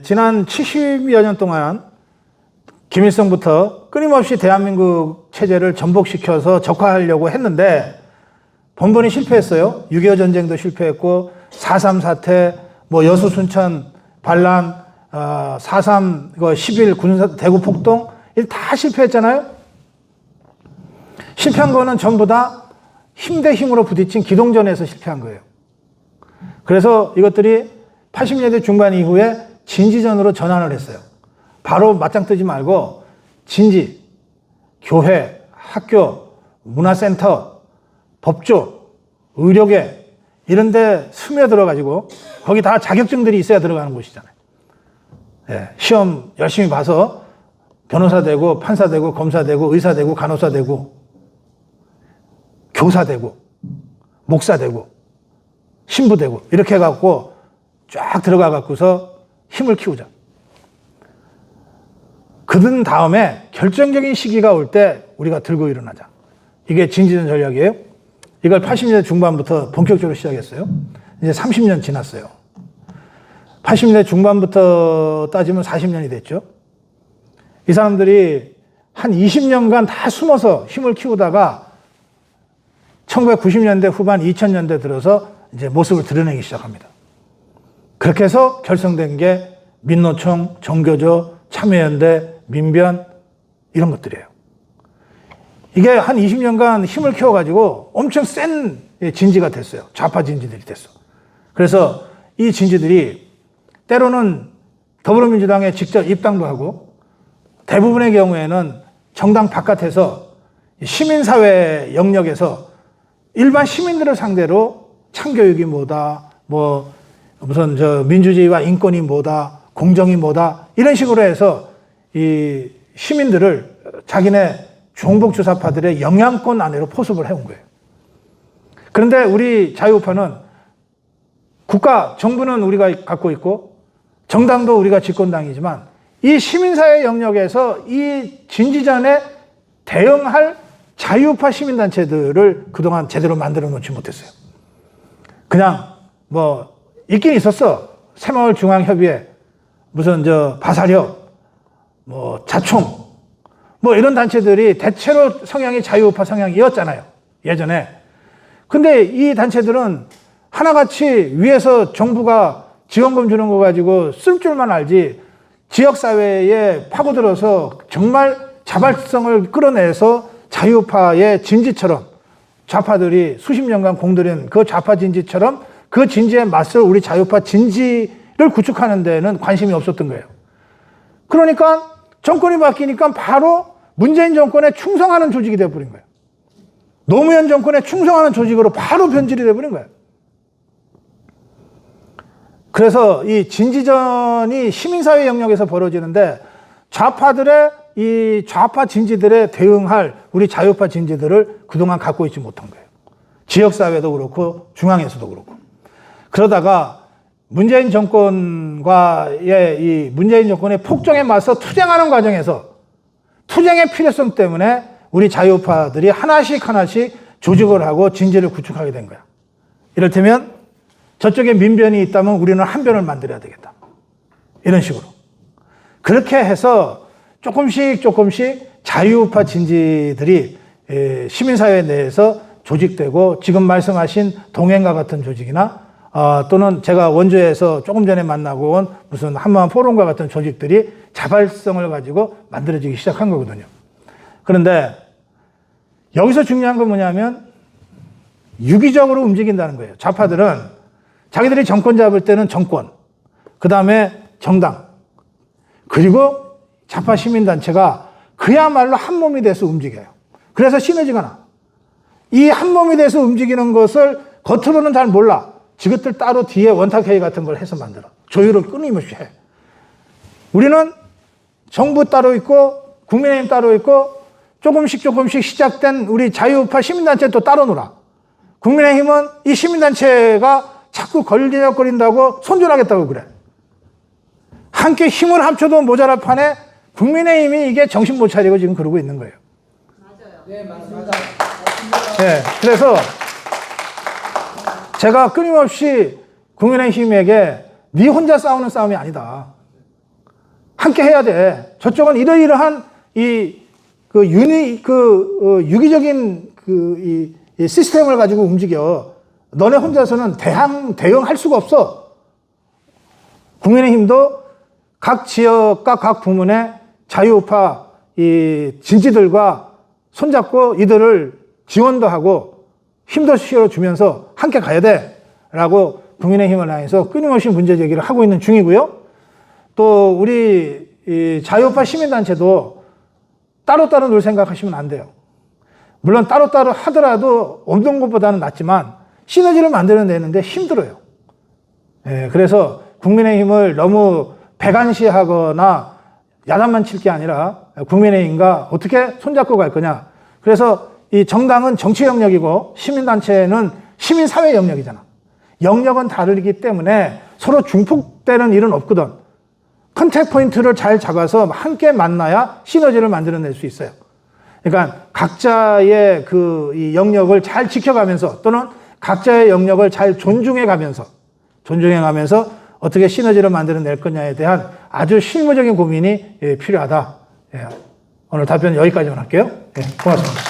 지난 70여 년 동안 김일성부터 끊임없이 대한민국 체제를 전복시켜서 적화하려고 했는데 번번이 실패했어요. 6.25 전쟁도 실패했고 4.3 사태, 뭐 여수 순천 반란, 4.3 10일 군사 대구 폭동 다 실패했잖아요. 실패한 거는 전부 다 힘 대 힘으로 부딪힌 기동전에서 실패한 거예요. 그래서 이것들이 80년대 중반 이후에 진지전으로 전환을 했어요. 바로 맞짱 뜨지 말고 진지, 교회, 학교, 문화센터, 법조, 의료계 이런 데 스며들어가지고 거기 다 자격증들이 있어야 들어가는 곳이잖아요. 예, 시험 열심히 봐서 변호사 되고 판사 되고 검사 되고 의사 되고 간호사 되고 교사 되고 목사 되고 신부 되고 이렇게 해갖고 쫙 들어가 갖고서 힘을 키우자. 그든 다음에 결정적인 시기가 올 때 우리가 들고 일어나자. 이게 진지전 전략이에요. 이걸 80년대 중반부터 본격적으로 시작했어요. 이제 30년 지났어요. 80년대 중반부터 따지면 40년이 됐죠. 이 사람들이 한 20년간 다 숨어서 힘을 키우다가 1990년대 후반 2000년대 들어서 이제 모습을 드러내기 시작합니다. 그렇게 해서 결성된 게 민노총, 정교조, 참여연대, 민변 이런 것들이에요. 이게 한 20년간 힘을 키워가지고 엄청 센 진지가 됐어요. 좌파 진지들이 됐어. 그래서 이 진지들이 때로는 더불어민주당에 직접 입당도 하고 대부분의 경우에는 정당 바깥에서 시민사회 영역에서 일반 시민들을 상대로 참교육이 뭐다, 뭐 무슨 민주주의와 인권이 뭐다, 공정이 뭐다 이런 식으로 해서 이 시민들을 자기네 종북주사파들의 영향권 안으로 포섭을 해온 거예요. 그런데 우리 자유우파는 국가, 정부는 우리가 갖고 있고 정당도 우리가 집권당이지만 이 시민사회 영역에서 이 진지전에 대응할 자유우파 시민단체들을 그동안 제대로 만들어 놓지 못했어요. 그냥 뭐 있긴 있었어. 새마을중앙협의회, 무슨 바사력, 뭐 자총, 뭐 이런 단체들이 대체로 성향이 자유우파 성향이었잖아요. 예전에. 근데 이 단체들은 하나같이 위에서 정부가 지원금 주는 거 가지고 쓸 줄만 알지 지역사회에 파고들어서 정말 자발성을 끌어내서 자유파의 진지처럼 좌파들이 수십 년간 공들인 그 좌파 진지처럼 그 진지에 맞설 우리 자유파 진지를 구축하는 데는 관심이 없었던 거예요. 그러니까 정권이 바뀌니까 바로 문재인 정권에 충성하는 조직이 되어버린 거예요. 노무현 정권에 충성하는 조직으로 바로 변질이 되어버린 거예요. 그래서 이 진지전이 시민사회 영역에서 벌어지는데 좌파들의 이 좌파 진지들에 대응할 우리 자유파 진지들을 그동안 갖고 있지 못한 거예요. 지역사회도 그렇고 중앙에서도 그렇고. 그러다가 문재인 정권과의 이 문재인 정권의 폭정에 맞서 투쟁하는 과정에서 투쟁의 필요성 때문에 우리 자유파들이 하나씩 조직을 하고 진지를 구축하게 된 거야. 이를테면 저쪽에 민변이 있다면 우리는 한 변을 만들어야 되겠다. 이런 식으로. 그렇게 해서 조금씩 자유파 진지들이 시민사회 내에서 조직되고 지금 말씀하신 동행과 같은 조직이나 또는 제가 원주에서 조금 전에 만나고 온 무슨 한마음 포럼과 같은 조직들이 자발성을 가지고 만들어지기 시작한 거거든요. 그런데 여기서 중요한 건 뭐냐면 유기적으로 움직인다는 거예요. 좌파들은 자기들이 정권 잡을 때는 정권, 그 다음에 정당, 그리고 좌파 시민단체가 그야말로 한 몸이 돼서 움직여요. 그래서 시너지가 나. 이 한 몸이 돼서 움직이는 것을 겉으로는 잘 몰라. 지그들 따로 뒤에 원탁회의 같은 걸 해서 만들어. 조율을 끊임없이 해. 우리는 정부 따로 있고 국민의힘 따로 있고 조금씩 시작된 우리 자유파 시민단체 또 따로 놀아. 국민의힘은 이 시민단체가 자꾸 걸리적거린다고 손절하겠다고 그래. 함께 힘을 합쳐도 모자랄 판에 국민의힘이 이게 정신 못 차리고 지금 그러고 있는 거예요. 맞아요. 네, 맞습니다. 네, 그래서 제가 끊임없이 국민의힘에게 네 혼자 싸우는 싸움이 아니다. 함께 해야 돼. 저쪽은 이러이러한 유기적인 이 시스템을 가지고 움직여. 너네 혼자서는 대응할 수가 없어. 국민의힘도 각 지역과 각 부문의 자유파 이 진지들과 손잡고 이들을 지원도 하고 힘도 실어주면서 함께 가야 돼라고 국민의힘을 향해서 끊임없이 문제 제기를 하고 있는 중이고요. 또 우리 이 자유파 시민단체도 따로따로 놀 생각하시면 안 돼요. 물론 따로따로 하더라도 없는 것보다는 낫지만 시너지를 만들어내는데 힘들어요. 그래서 국민의힘을 너무 배관시하거나 야단만 칠 게 아니라 국민의힘과 어떻게 손잡고 갈 거냐. 그래서 이 정당은 정치 영역이고 시민단체는 시민사회 영역이잖아. 영역은 다르기 때문에 서로 중폭되는 일은 없거든. 컨택 포인트를 잘 잡아서 함께 만나야 시너지를 만들어낼 수 있어요. 그러니까 각자의 이 영역을 잘 지켜가면서 또는 각자의 영역을 잘 존중해 가면서 어떻게 시너지를 만들어낼 거냐에 대한 아주 실무적인 고민이 필요하다. 오늘 답변 여기까지만 할게요. 고맙습니다.